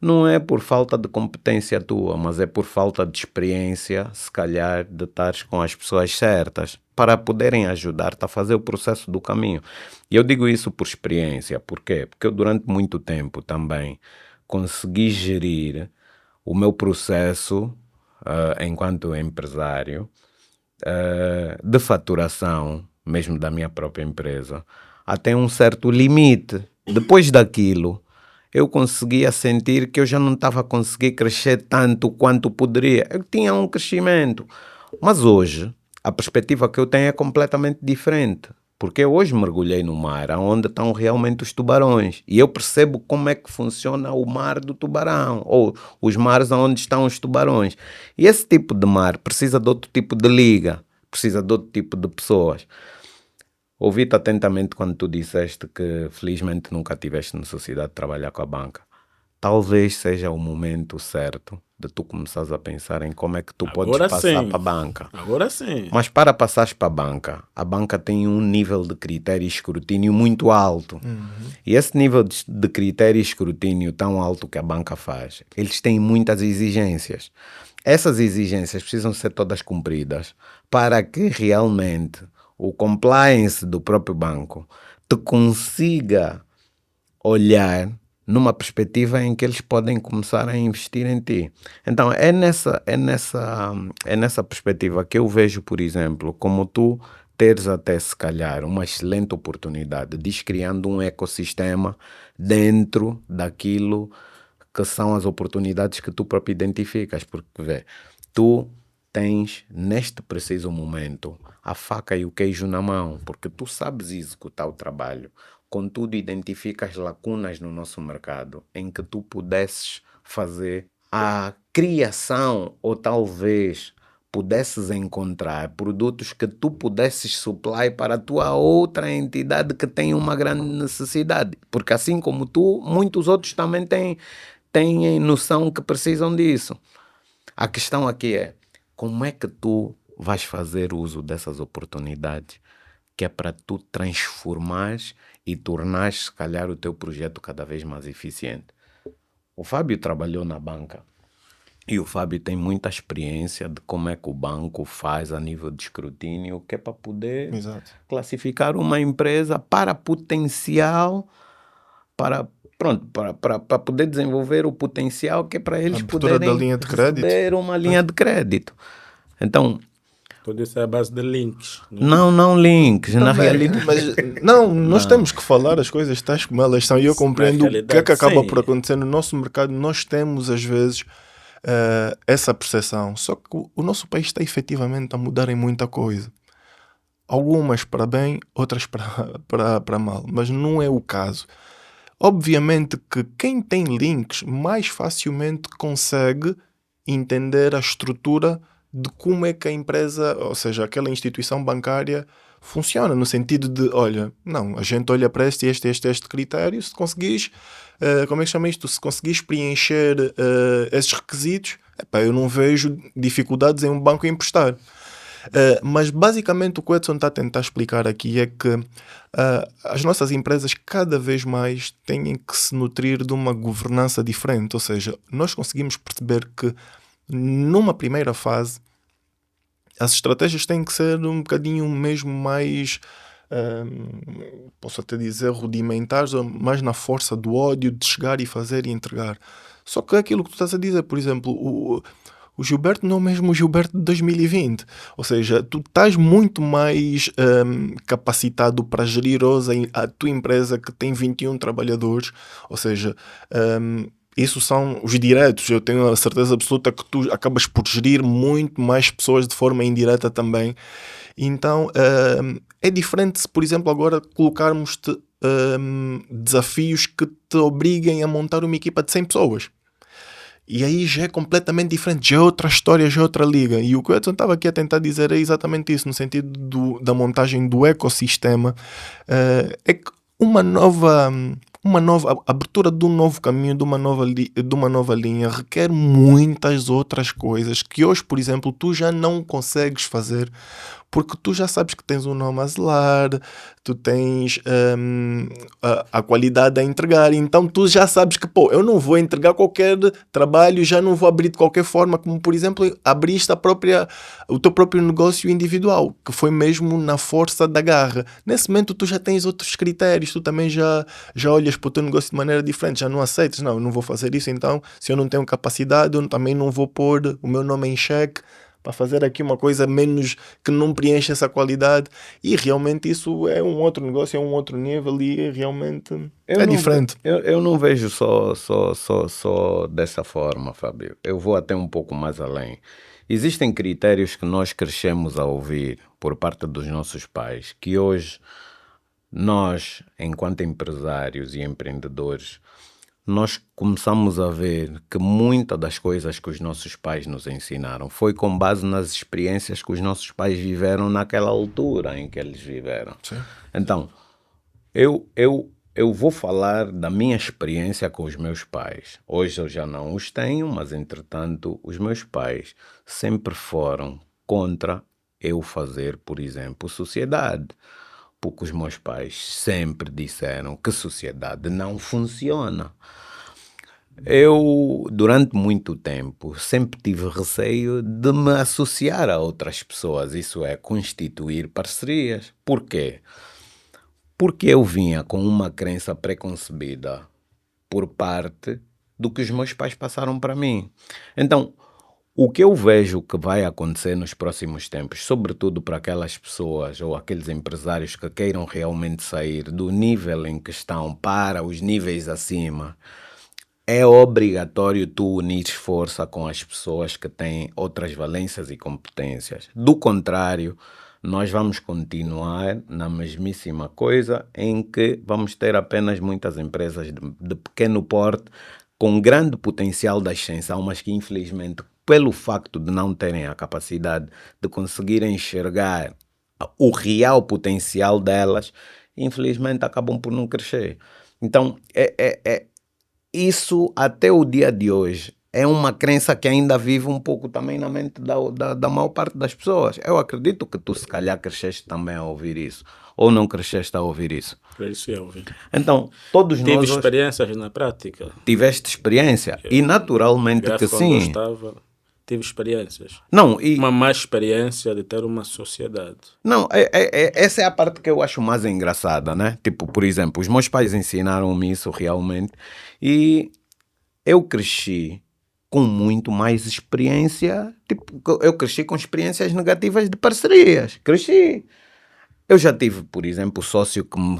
Não é por falta de competência tua, mas é por falta de experiência, se calhar, de estares com as pessoas certas para poderem ajudar-te a fazer o processo do caminho. E eu digo isso por experiência. Por quê? Porque eu durante muito tempo também consegui gerir o meu processo enquanto empresário de faturação, mesmo da minha própria empresa, até um certo limite. Depois daquilo, eu conseguia sentir que eu já não estava a conseguir crescer tanto quanto poderia. Eu tinha um crescimento. Mas hoje, a perspectiva que eu tenho é completamente diferente. Porque eu hoje mergulhei no mar, onde estão realmente os tubarões. E eu percebo como é que funciona o mar do tubarão, ou os mares onde estão os tubarões. E esse tipo de mar precisa de outro tipo de liga, precisa de outro tipo de pessoas. Ouvi-te atentamente quando tu disseste que felizmente nunca tiveste necessidade de trabalhar com a banca. Talvez seja o momento certo de tu começares a pensar em como é que tu podes passar para a banca. Agora sim. Mas para passares para a banca tem um nível de critério e escrutínio muito alto. E esse nível de critério e escrutínio tão alto que a banca faz, eles têm muitas exigências. Essas exigências precisam ser todas cumpridas para que realmente o compliance do próprio banco te consiga olhar numa perspectiva em que eles podem começar a investir em ti. Então é nessa perspectiva que eu vejo, por exemplo, como tu teres até se calhar uma excelente oportunidade de ir criando um ecossistema dentro daquilo que são as oportunidades que tu próprio identificas, porque vê, tu tens neste preciso momento a faca e o queijo na mão, porque tu sabes executar o trabalho. Contudo, identificas lacunas no nosso mercado em que tu pudesses fazer a criação ou talvez pudesses encontrar produtos que tu pudesses supply para a tua outra entidade que tem uma grande necessidade. Porque assim como tu, muitos outros também têm noção que precisam disso. A questão aqui é, como é que tu vais fazer uso dessas oportunidades que é para tu transformares e tornares, se calhar, o teu projeto cada vez mais eficiente. O Fábio trabalhou na banca e o Fábio tem muita experiência de como é que o banco faz a nível de escrutínio, que é para poder classificar uma empresa para potencial, para poder desenvolver o potencial que é para eles poderem receber uma linha de crédito. Então, tudo isso é a base de links. Não links, na realidade. Mas, nós temos que falar as coisas tais como elas são. E eu compreendo o que é que acaba por acontecer no nosso mercado. Nós temos, às vezes, essa percepção. Só que o nosso país está efetivamente a mudar em muita coisa. Algumas para bem, outras para mal. Mas não é o caso. Obviamente que quem tem links mais facilmente consegue entender a estrutura de como é que a empresa, ou seja, aquela instituição bancária funciona, no sentido de, olha, não, a gente olha para este critério, se conseguires, como é que chama isto? Se conseguires preencher esses requisitos, eu não vejo dificuldades em um banco emprestar. Mas basicamente o que o Edson está a tentar explicar aqui é que as nossas empresas cada vez mais têm que se nutrir de uma governança diferente, ou seja, nós conseguimos perceber que numa primeira fase as estratégias têm que ser um bocadinho mesmo mais, posso até dizer, rudimentares, mais na força do ódio de chegar e fazer e entregar. Só que aquilo que tu estás a dizer, por exemplo, o Gilberto não é o mesmo Gilberto de 2020. Ou seja, tu estás muito mais capacitado para gerir hoje a tua empresa que tem 21 trabalhadores. Ou seja, isso são os diretos. Eu tenho a certeza absoluta que tu acabas por gerir muito mais pessoas de forma indireta também. Então, é diferente se, por exemplo, agora colocarmos-te desafios que te obriguem a montar uma equipa de 100 pessoas. E aí já é completamente diferente, já é outra história, já é outra liga. E o que o Edson estava aqui a tentar dizer é exatamente isso, no sentido da montagem do ecossistema. É que uma nova a abertura de um novo caminho, de uma nova linha, requer muitas outras coisas que hoje, por exemplo, tu já não consegues fazer, porque tu já sabes que tens um nome a zelar, tu tens a qualidade a entregar, então tu já sabes que, eu não vou entregar qualquer trabalho, já não vou abrir de qualquer forma, como por exemplo, abriste o teu próprio negócio individual, que foi mesmo na força da garra. Nesse momento tu já tens outros critérios, tu também já olhas para o teu negócio de maneira diferente, já não aceitas, não, eu não vou fazer isso, então se eu não tenho capacidade, eu também não vou pôr o meu nome em xeque para fazer aqui uma coisa menos que não preenche essa qualidade. E realmente isso é um outro negócio, é um outro nível e realmente diferente. Eu não vejo só dessa forma, Fábio. Eu vou até um pouco mais além. Existem critérios que nós crescemos a ouvir por parte dos nossos pais, que hoje nós, enquanto empresários e empreendedores, nós começamos a ver que muitas das coisas que os nossos pais nos ensinaram foi com base nas experiências que os nossos pais viveram naquela altura em que eles viveram. Sim. Então, eu vou falar da minha experiência com os meus pais. Hoje eu já não os tenho, mas entretanto os meus pais sempre foram contra eu fazer, por exemplo, sociedade. Porque os meus pais sempre disseram que sociedade não funciona. Eu, durante muito tempo, sempre tive receio de me associar a outras pessoas, isso é, constituir parcerias. Por quê? Porque eu vinha com uma crença preconcebida por parte do que os meus pais passaram para mim. Então, o que eu vejo que vai acontecer nos próximos tempos, sobretudo para aquelas pessoas ou aqueles empresários que queiram realmente sair do nível em que estão para os níveis acima, é obrigatório tu unir força com as pessoas que têm outras valências e competências. Do contrário, nós vamos continuar na mesmíssima coisa em que vamos ter apenas muitas empresas de pequeno porte com grande potencial de ascensão, mas que infelizmente, pelo facto de não terem a capacidade de conseguirem enxergar o real potencial delas, infelizmente acabam por não crescer. Então, isso até o dia de hoje é uma crença que ainda vive um pouco também na mente da maior parte das pessoas. Eu acredito que tu se calhar cresceste também a ouvir isso, ou não cresceste a ouvir isso. Cresci a ouvir. Então, todos nós... Tive experiências na prática. Tiveste experiência? E naturalmente que sim. Tive experiências. Não, uma má experiência de ter uma sociedade. Não, essa é a parte que eu acho mais engraçada, né? Tipo, por exemplo, os meus pais ensinaram-me isso realmente e eu cresci com muito mais experiência. Tipo, eu cresci com experiências negativas de parcerias. Cresci. Eu já tive, por exemplo, sócio que me,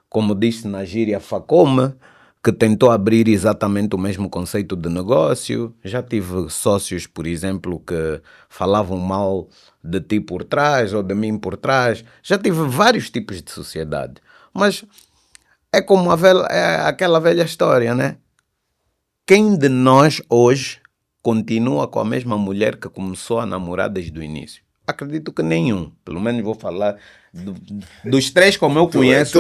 como disse na gíria, facou-me, que tentou abrir exatamente o mesmo conceito de negócio. Já tive sócios, por exemplo, que falavam mal de ti por trás ou de mim por trás. Já tive vários tipos de sociedade. Mas é como aquela velha história, né? Quem de nós hoje continua com a mesma mulher que começou a namorar desde o início? Acredito que nenhum. Pelo menos vou falar dos três, como eu conheço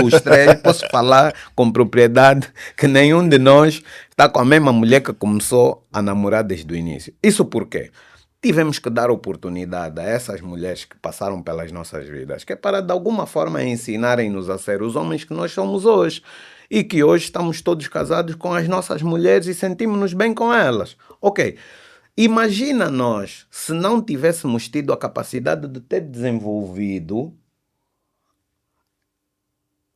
os três, posso falar com propriedade que nenhum de nós está com a mesma mulher que começou a namorar desde o início. Isso por quê? Tivemos que dar oportunidade a essas mulheres que passaram pelas nossas vidas, que é para de alguma forma ensinarem-nos a ser os homens que nós somos hoje. E que hoje estamos todos casados com as nossas mulheres e sentimos-nos bem com elas. Ok. Imagina nós, se não tivéssemos tido a capacidade de ter desenvolvido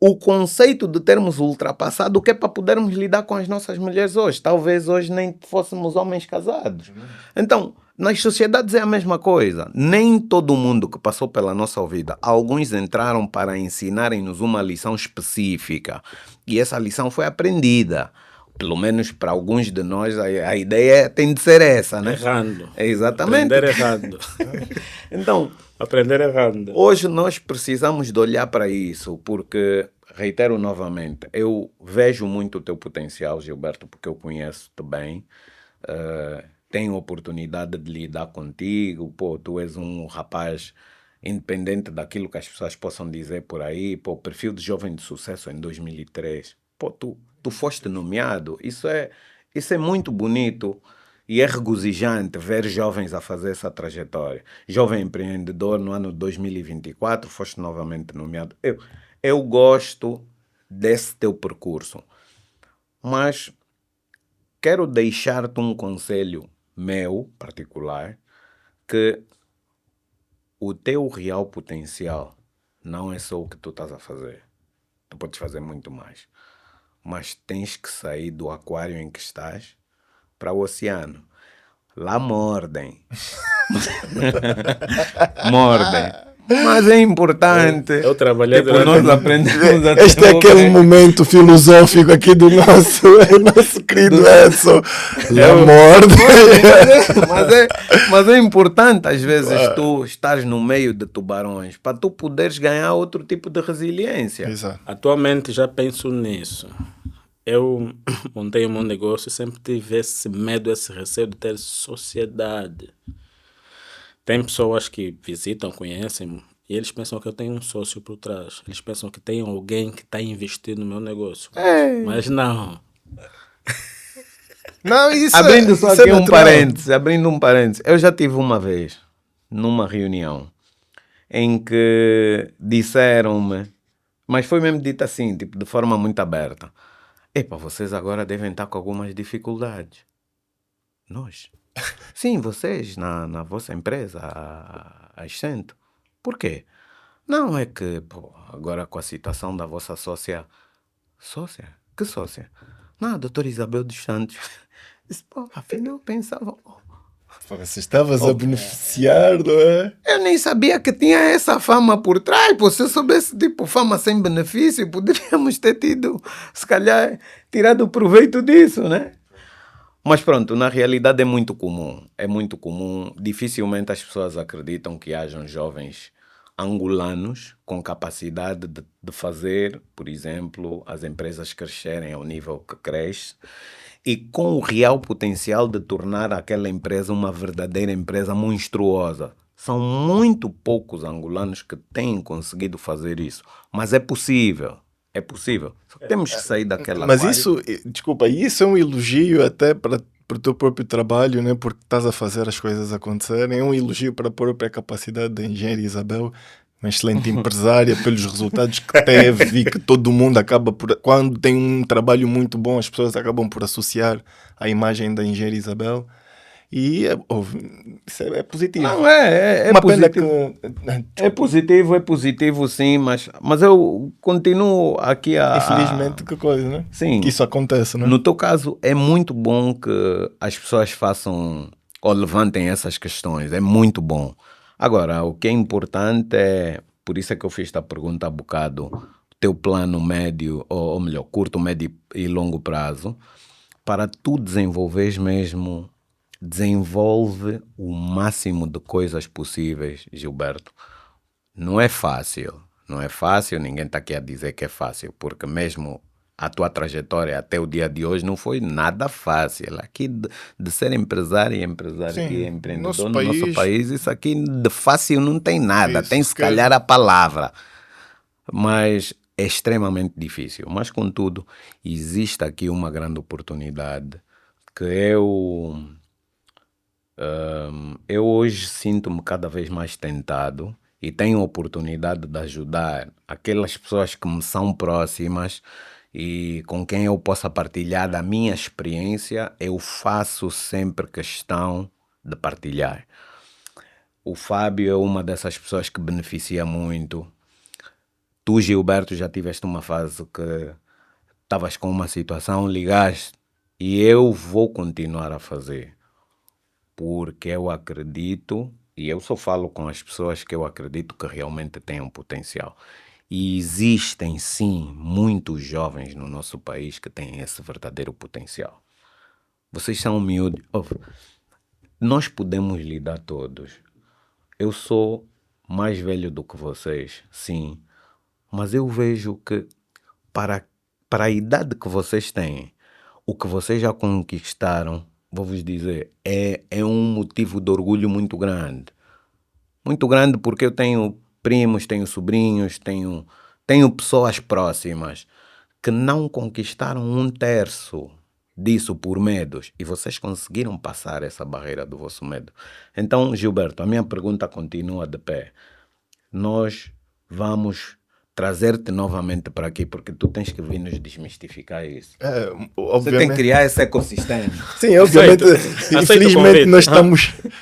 o conceito de termos ultrapassado o que é para podermos lidar com as nossas mulheres hoje. Talvez hoje nem fôssemos homens casados. Então, nas sociedades é a mesma coisa. Nem todo mundo que passou pela nossa vida, alguns entraram para ensinarem-nos uma lição específica. E essa lição foi aprendida. Pelo menos para alguns de nós, a ideia tem de ser essa, né? Errando. Exatamente. Aprender errando. Então, Aprender errando. hoje nós precisamos de olhar para isso, porque, reitero novamente, eu vejo muito o teu potencial, Gilberto, porque eu conheço-te bem, tenho oportunidade de lidar contigo, pô, tu és um rapaz independente daquilo que as pessoas possam dizer por aí, pô, perfil de jovem de sucesso em 2003, pô, tu foste nomeado, isso é muito bonito. E é regozijante ver jovens a fazer essa trajetória. Jovem empreendedor no ano de 2024, foste novamente nomeado. Eu gosto desse teu percurso. Mas quero deixar-te um conselho meu, particular, que o teu real potencial não é só o que tu estás a fazer. Tu podes fazer muito mais. Mas tens que sair do aquário em que estás para o oceano. Lá mordem. Mordem. Mas é importante. Eu trabalhei Tipo, durante... nós aprendemos a Este é aquele momento filosófico aqui do nosso querido Edson. La morte. Mas é importante, às vezes, tu estás no meio de tubarões para tu poderes ganhar outro tipo de resiliência. Exato. Atualmente já penso nisso. Eu montei o meu negócio e sempre tive esse medo, esse receio de ter sociedade. Tem pessoas que visitam, conhecem, e eles pensam que eu tenho um sócio por trás. Eles pensam que tem alguém que está investindo no meu negócio. Mas não. Não, isso Abrindo só isso aqui é um natural. parênteses. Eu já tive uma vez, numa reunião, em que disseram-me, mas foi mesmo dito assim, tipo, de forma muito aberta. Epa, vocês agora devem estar com algumas dificuldades. Nós? Sim, vocês, na vossa empresa, a Accento. Por quê? Não, é que, pô, agora com a situação da vossa sócia... Sócia? Que sócia? Não, a doutora Isabel dos Santos. Disse, pô, afinal eu pensava... Você estavas a beneficiar, não é? Eu nem sabia que tinha essa fama por trás. Pô, se eu soubesse, tipo, fama sem benefício, poderíamos ter tido, se calhar, tirado proveito disso, né? Mas pronto, na realidade é muito comum. É muito comum. Dificilmente as pessoas acreditam que hajam jovens angolanos com capacidade de fazer, por exemplo, as empresas crescerem ao nível que cresce e com o real potencial de tornar aquela empresa uma verdadeira empresa monstruosa. São muito poucos angolanos que têm conseguido fazer isso, mas é possível. É possível. Só que temos que sair daquela Mas aquário. isso, desculpa, isso é um elogio até para o teu próprio trabalho, né? Porque estás a fazer as coisas acontecerem. É um elogio para a própria capacidade da engenheira Isabel, uma excelente empresária, pelos resultados que teve e que todo mundo acaba por... Quando tem um trabalho muito bom, as pessoas acabam por associar a imagem da engenheira Isabel. E isso é positivo. Não, é Uma positivo. pena que... É positivo sim, mas eu continuo aqui a... Infelizmente, que coisa, né? Sim. Que isso acontece, né? No teu caso, é muito bom que as pessoas façam ou levantem essas questões. É muito bom. Agora, o que é importante é... Por isso é que eu fiz esta pergunta há bocado. Teu plano médio, ou melhor, curto, médio e longo prazo, para tu desenvolveres mesmo... Desenvolve o máximo de coisas possíveis, Gilberto. Não é fácil, ninguém está aqui a dizer que é fácil, porque mesmo a tua trajetória até o dia de hoje não foi nada fácil. Aqui de ser empresário e empreendedor no nosso país, isso aqui de fácil não tem nada, Isso, tem se calhar a palavra. Mas é extremamente difícil. Mas contudo, existe aqui uma grande oportunidade que eu hoje sinto-me cada vez mais tentado e tenho a oportunidade de ajudar aquelas pessoas que me são próximas e com quem eu possa partilhar da minha experiência. Eu faço sempre questão de partilhar. O Fábio é uma dessas pessoas que beneficia muito. tu, Gilberto, já tiveste uma fase que estavas com uma situação, ligaste, e eu vou continuar a fazer, porque eu acredito, e eu só falo com as pessoas que eu acredito que realmente têm um potencial. E existem sim muitos jovens no nosso país que têm esse verdadeiro potencial. Vocês são miúdos. Nós podemos lidar todos. Eu sou mais velho do que vocês, sim. Mas eu vejo que para a idade que vocês têm, o que vocês já conquistaram, vou vos dizer, é um motivo de orgulho muito grande. Muito grande porque eu tenho primos, tenho sobrinhos, tenho pessoas próximas que não conquistaram um terço disso por medos e vocês conseguiram passar essa barreira do vosso medo. Então, Gilberto, a minha pergunta continua de pé. Nós vamos trazer-te novamente para aqui porque tu tens que vir nos desmistificar isso. Você tem que criar esse ecossistema. Sim, obviamente. Infelizmente nós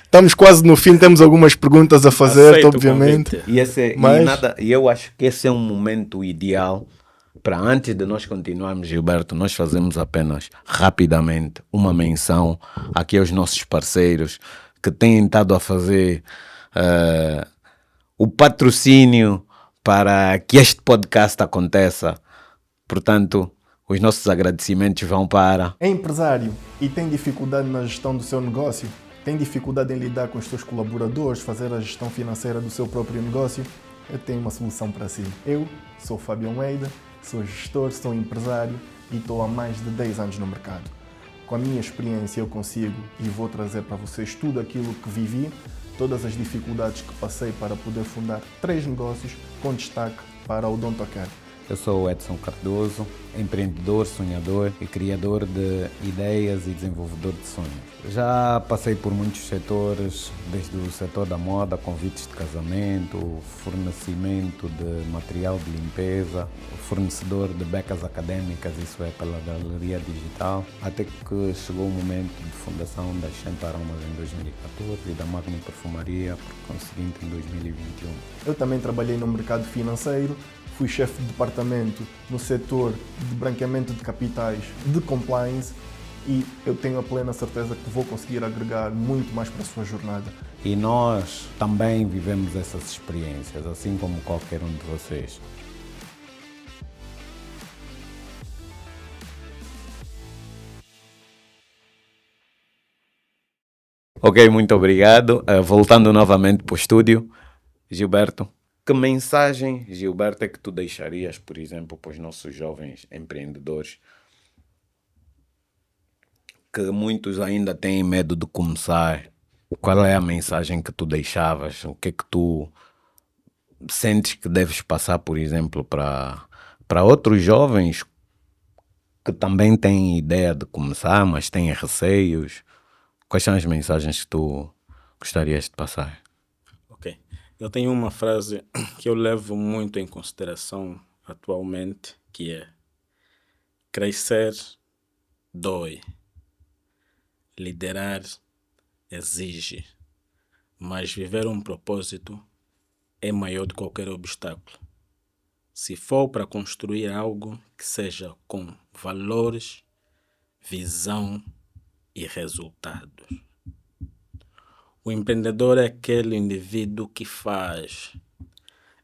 estamos quase no fim, temos algumas perguntas a fazer, obviamente. E eu acho que esse é um momento ideal para, antes de nós continuarmos, Gilberto, nós fazemos apenas rapidamente uma menção aqui aos nossos parceiros que têm estado a fazer o patrocínio para que este podcast aconteça. Portanto, os nossos agradecimentos vão para... É empresário e tem dificuldade na gestão do seu negócio? Tem dificuldade em lidar com os seus colaboradores, fazer a gestão financeira do seu próprio negócio? Eu tenho uma solução para si. Eu sou Fábio Almeida, sou gestor, sou empresário e estou há mais de 10 anos no mercado. Com a minha experiência eu consigo e vou trazer para vocês tudo aquilo que vivi, todas as dificuldades que passei para poder fundar 3 negócios com destaque para o Odontocare. Eu sou o Edson Cardoso, empreendedor, sonhador e criador de ideias e desenvolvedor de sonhos. Já passei por muitos setores, desde o setor da moda, convites de casamento, fornecimento de material de limpeza, fornecedor de becas acadêmicas, isso é pela galeria digital, até que chegou o momento de fundação da Shenta Aromas em 2014 e da Magno Perfumaria, por conseguinte, em 2021. Eu também trabalhei no mercado financeiro. Fui chefe de departamento no setor de branqueamento de capitais, de compliance, e eu tenho a plena certeza que vou conseguir agregar muito mais para a sua jornada. E nós também vivemos essas experiências, assim como qualquer um de vocês. Ok, muito obrigado. Voltando novamente para o estúdio, Gilberto. Que mensagem, Gilberto, é que tu deixarias, por exemplo, para os nossos jovens empreendedores que muitos ainda têm medo de começar? Qual é a mensagem que tu deixavas? O que é que tu sentes que deves passar, por exemplo, para outros jovens que também têm ideia de começar, mas têm receios? Quais são as mensagens que tu gostarias de passar? Ok. Eu tenho uma frase que eu levo muito em consideração atualmente, que é: crescer dói, liderar exige, mas viver um propósito é maior do que qualquer obstáculo. Se for para construir algo que seja com valores, visão e resultados. O empreendedor é aquele indivíduo que faz,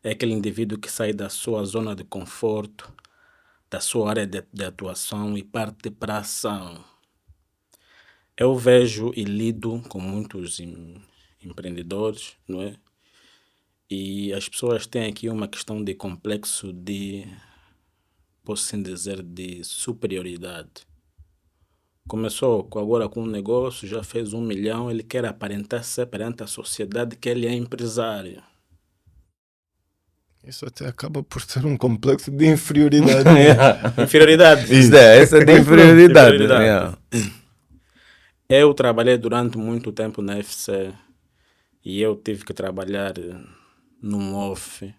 é aquele indivíduo que sai da sua zona de conforto, da sua área de atuação e parte para a ação. Eu vejo e lido com muitos empreendedores, não é? E as pessoas têm aqui uma questão de complexo de, posso assim dizer, de superioridade. Começou agora com um negócio, já fez 1 milhão, ele quer aparentar-se perante a sociedade que ele é empresário. Isso até acaba por ter um complexo de inferioridade. Inferioridade. Essa é de inferioridade. Eu trabalhei durante muito tempo na FC e eu tive que trabalhar num off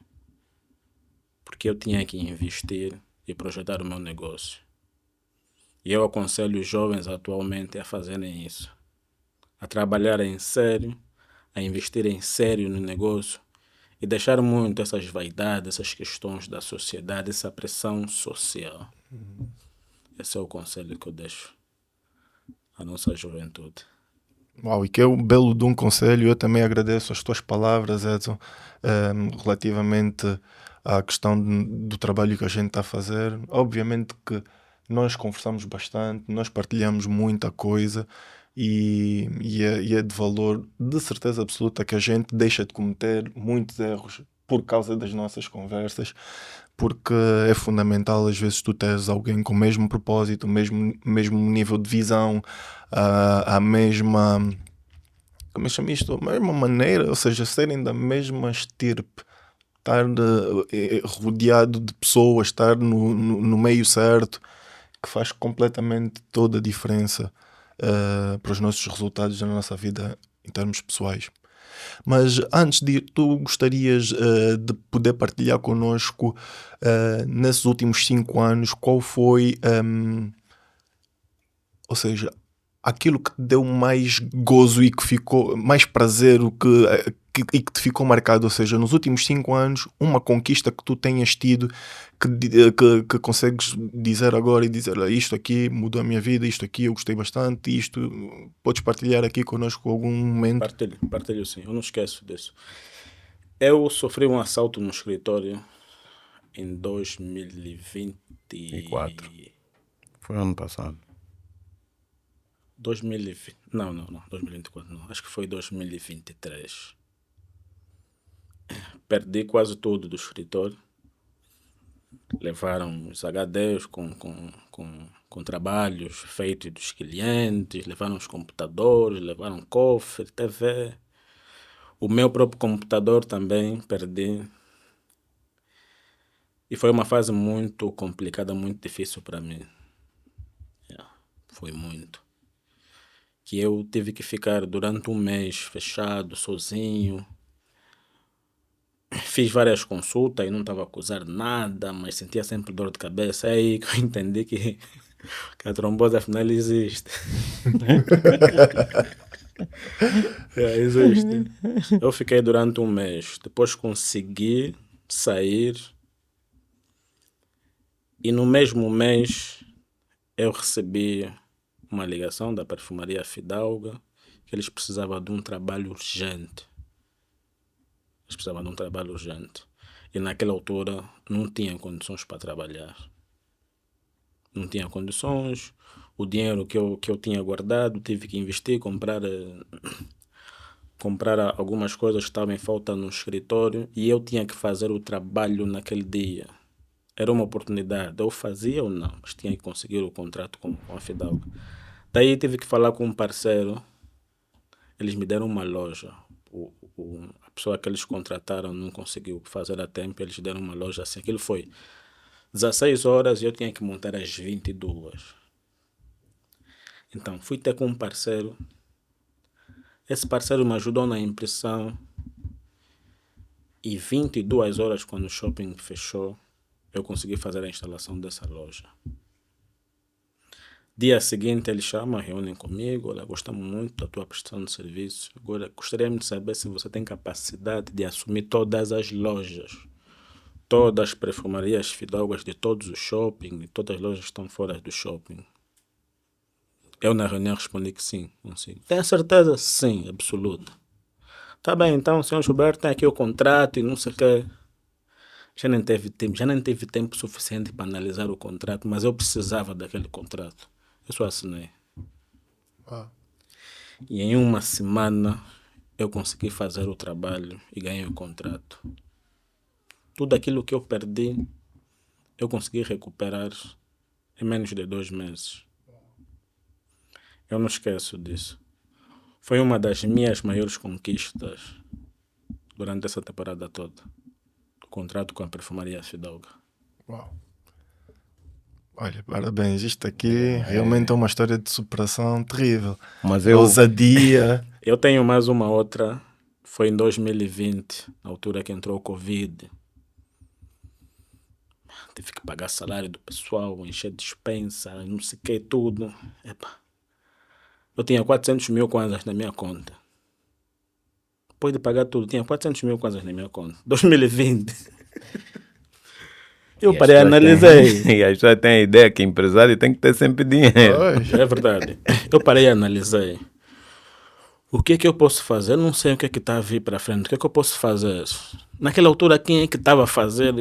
porque eu tinha que investir e projetar o meu negócio. E eu aconselho os jovens atualmente a fazerem isso, a trabalhar em sério, a investir em sério no negócio e deixar muito essas vaidades, essas questões da sociedade, essa pressão social. Esse é o conselho que eu deixo à nossa juventude. Uau, e que é um belo de um conselho. Eu também agradeço as tuas palavras, Edson, relativamente à questão do trabalho que a gente está a fazer. Obviamente que nós conversamos bastante, nós partilhamos muita coisa e é de valor, de certeza absoluta, que a gente deixa de cometer muitos erros por causa das nossas conversas, porque é fundamental às vezes tu teres alguém com o mesmo propósito, o mesmo nível de visão, a mesma, como é que chama isto? A mesma maneira, ou seja, serem da mesma estirpe, estar rodeado de pessoas, estar no meio certo, que faz completamente toda a diferença para os nossos resultados na nossa vida em termos pessoais. Mas antes de ir, tu gostarias de poder partilhar connosco nesses últimos 5 anos qual foi, ou seja, aquilo que te deu mais gozo e que ficou mais prazer e que te ficou marcado, ou seja, nos últimos 5 anos, uma conquista que tu tenhas tido que consegues dizer agora e dizer: "Ah, isto aqui mudou a minha vida, isto aqui eu gostei bastante, isto podes partilhar aqui connosco algum momento?" Partilho sim, eu não esqueço disso. Eu sofri um assalto no escritório em 2024. Foi ano passado. 2020, não, 2024 não, acho que foi 2023. Perdi quase tudo do escritório. Levaram os HDs com trabalhos feitos dos clientes, levaram os computadores, levaram cofre, TV. O meu próprio computador também perdi. E foi uma fase muito complicada, muito difícil para mim. Foi muito. Que eu tive que ficar durante um mês fechado, sozinho. Fiz várias consultas e não estava a acusar nada, mas sentia sempre dor de cabeça. É aí que eu entendi que a trombose afinal existe. Existe. Eu fiquei durante um mês. Depois consegui sair. E no mesmo mês eu recebi uma ligação da perfumaria Fidalga que eles precisavam de um trabalho urgente. E naquela altura não tinha condições para trabalhar. Não tinha condições. O dinheiro que eu tinha guardado tive que investir, comprar algumas coisas que estavam em falta no escritório e eu tinha que fazer o trabalho naquele dia. Era uma oportunidade, eu fazia ou não, mas tinha que conseguir o contrato com a Fidalga. Daí tive que falar com um parceiro, eles me deram uma loja. A pessoa que eles contrataram não conseguiu fazer a tempo, eles deram uma loja assim. Aquilo foi 16 horas e eu tinha que montar às 22. Então fui ter com um parceiro. Esse parceiro me ajudou na impressão e 22 horas, quando o shopping fechou, eu consegui fazer a instalação dessa loja. Dia seguinte ele chama, reúnem comigo: "Olha, gostamos muito da tua prestação de serviço. Agora gostaríamos de saber se você tem capacidade de assumir todas as lojas, todas as perfumarias Fidalgas de todos os shoppings, e todas as lojas que estão fora do shopping." Eu na reunião respondi que sim, consigo. "Tem certeza?" "Sim, absoluta." "Tá bem, então, senhor Gilberto, tem aqui o contrato e não sei o quê." Já nem teve tempo suficiente para analisar o contrato, mas eu precisava daquele contrato. Eu só assinei. E em uma semana eu consegui fazer o trabalho e ganhei o contrato. Tudo aquilo que eu perdi, eu consegui recuperar em menos de 2 meses. Eu não esqueço disso. Foi uma das minhas maiores conquistas durante essa temporada toda. O contrato com a perfumaria Fidalga. Uau. Olha, parabéns. Isto aqui realmente é uma história de superação terrível. Mas Ousadia. Eu tenho mais uma outra. Foi em 2020, na altura que entrou o Covid. Tive que pagar salário do pessoal, encher despensa, não sei o que, tudo. Eu tinha 400 mil kwanzas na minha conta. depois de pagar tudo, tinha 400 mil kwanzas na minha conta. 2020. Eu parei e analisei. E as pessoas têm a ideia que empresário tem que ter sempre dinheiro. É verdade. Eu parei e analisei. O que é que eu posso fazer? Eu não sei o que é que está a vir para frente. O que é que eu posso fazer? Naquela altura, quem é que estava a fazer?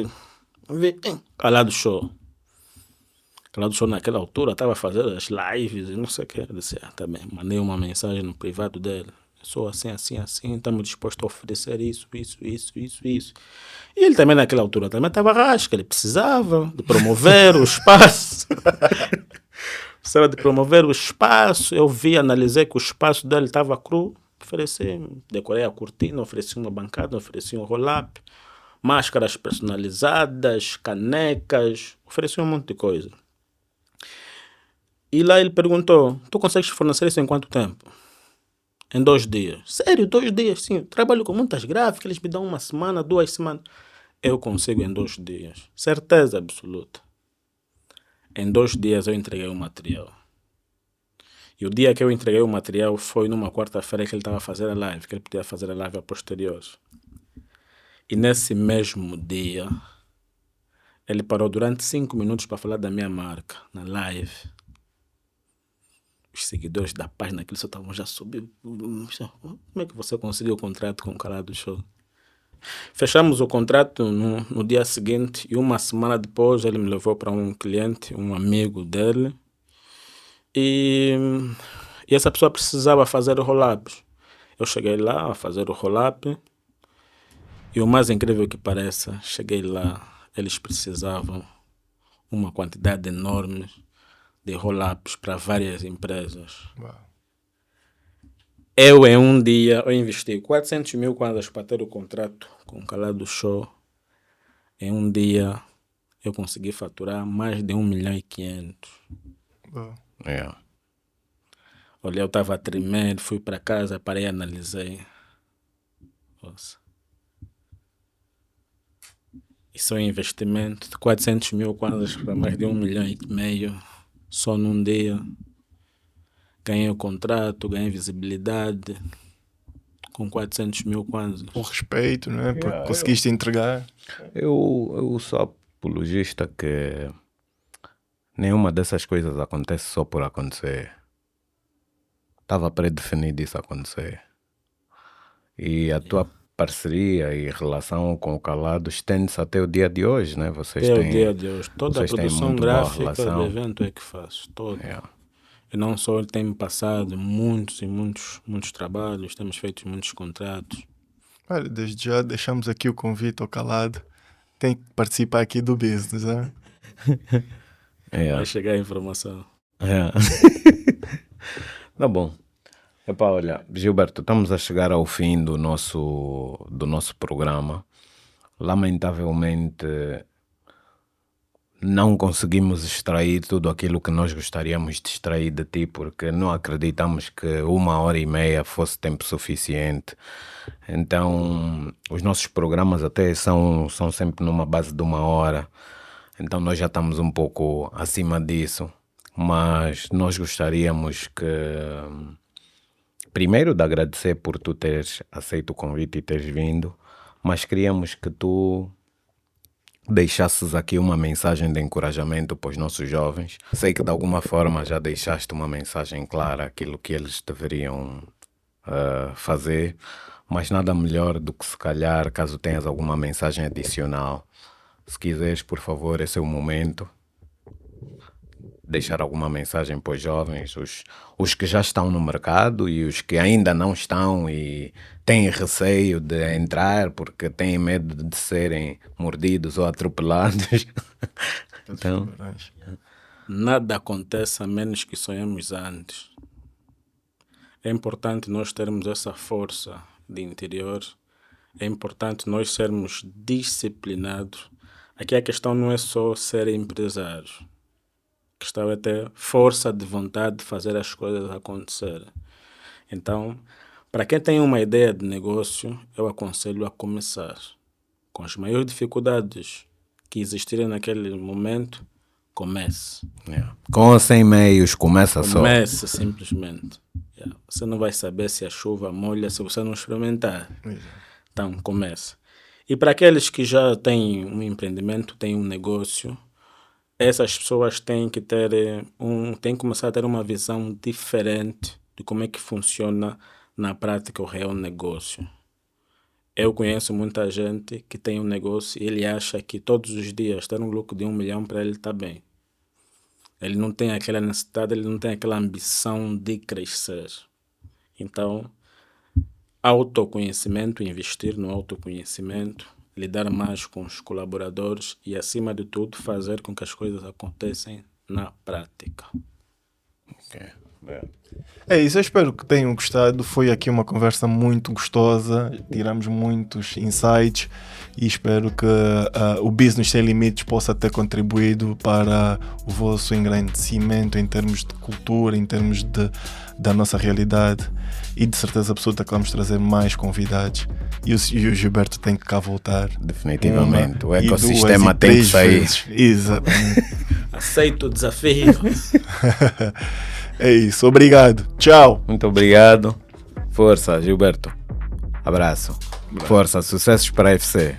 Calado Show. Calado Show naquela altura estava a fazer as lives e não sei o que. Eu disse, tá bem. Mandei uma mensagem no privado dele. Sou assim, estamos dispostos a oferecer isso. E ele também naquela altura também estava rasca, ele precisava de promover o espaço. Precisava de promover o espaço. Eu vi, analisei que o espaço dele estava cru. Ofereci, decorei a cortina, ofereci uma bancada, ofereci um roll-up, máscaras personalizadas, canecas, ofereci um monte de coisa. E lá ele perguntou, tu consegues fornecer isso em quanto tempo? Em 2 dias. Sério, 2 dias, sim. Eu trabalho com muitas gráficas, eles me dão 1 semana, 2 semanas. Eu consigo em 2 dias. Certeza absoluta. Em 2 dias eu entreguei o material. E o dia que eu entreguei o material foi numa quarta-feira que ele estava a fazer a live, que ele podia fazer a live a posterior. E nesse mesmo dia, ele parou durante 5 minutos para falar da minha marca, na live. Os seguidores da página, aquilo só estavam já subindo. Como é que você conseguiu o contrato com o Calado Show? Fechamos o contrato no dia seguinte e 1 semana depois ele me levou para um cliente, um amigo dele. E essa pessoa precisava fazer o roll-up. Eu cheguei lá a fazer o roll-up. E o mais incrível que pareça, cheguei lá, eles precisavam uma quantidade enorme de roll-ups para várias empresas. Uau. Eu, em um dia, eu investi 400 mil kwanzas para ter o contrato com o Calado Show. Em um dia, eu consegui faturar mais de 1.500.000. Uau. Yeah. Olha, eu estava a tremer, fui para casa, parei e analisei. Nossa. Isso é um investimento de 400 mil kwanzas para mais de 1,5 milhão. Só num dia. Ganhei o contrato, ganhei visibilidade. Com 400 mil kwanzas. Com respeito, não é? Porque conseguiste entregar. Eu sou apologista que nenhuma dessas coisas acontece só por acontecer. Estava predefinido isso acontecer. E a tua parceria e relação com o Calado estende-se até o dia de hoje, né? Vocês Até têm, o dia de hoje. Toda a vocês têm produção muito boa gráfica relação. do evento é que faço. Toda. Yeah. E não só ele tem me passado muitos trabalhos, temos feito muitos contratos. Olha, desde já deixamos aqui o convite ao Calado. Tem que participar aqui do business, né? Vai chegar a informação. Tá bom. Epá, olha, Gilberto, estamos a chegar ao fim do nosso programa. Lamentavelmente, não conseguimos extrair tudo aquilo que nós gostaríamos de extrair de ti, porque não acreditamos que 1h30 fosse tempo suficiente. Então, os nossos programas até são sempre numa base de 1 hora. Então, nós já estamos um pouco acima disso. Mas nós gostaríamos que... Primeiro, de agradecer por tu teres aceito o convite e teres vindo, mas queríamos que tu deixasses aqui uma mensagem de encorajamento para os nossos jovens. Sei que de alguma forma já deixaste uma mensagem clara, aquilo que eles deveriam fazer, mas nada melhor do que se calhar, caso tenhas alguma mensagem adicional. Se quiseres, por favor, esse é o momento. Deixar alguma mensagem para os jovens, os que já estão no mercado e os que ainda não estão e têm receio de entrar porque têm medo de serem mordidos ou atropelados. Então, Nada acontece a menos que sonhemos antes. É importante nós termos essa força de interior. É importante nós sermos disciplinados. Aqui a questão não é só ser empresário. A questão é ter força de vontade de fazer as coisas acontecerem. Então, para quem tem uma ideia de negócio, eu aconselho a começar. Com as maiores dificuldades que existirem naquele momento, comece. com ou sem meios, começa só. Comece simplesmente. Você não vai saber se a chuva molha se você não experimentar. Então, começa. E para aqueles que já têm um empreendimento, têm um negócio, essas pessoas têm que têm que começar a ter uma visão diferente de como é que funciona na prática o real negócio. Eu conheço muita gente que tem um negócio e ele acha que todos os dias ter um lucro de 1 milhão para ele está bem. Ele não tem aquela necessidade, ele não tem aquela ambição de crescer. Então, autoconhecimento, investir no autoconhecimento, lidar mais com os colaboradores e, acima de tudo, fazer com que as coisas aconteçam na prática. É isso, eu espero que tenham gostado. Foi aqui uma conversa muito gostosa, tiramos muitos insights e espero que o Business Sem Limites possa ter contribuído para o vosso engrandecimento em termos de cultura, em termos da nossa realidade, e de certeza absoluta que vamos trazer mais convidados e o Gilberto tem que cá voltar. Definitivamente, o ecossistema tem que sair. Exatamente. Aceito o desafio. É isso, obrigado, tchau. Muito obrigado. Força, Gilberto. Abraço. Força, sucessos para a FC.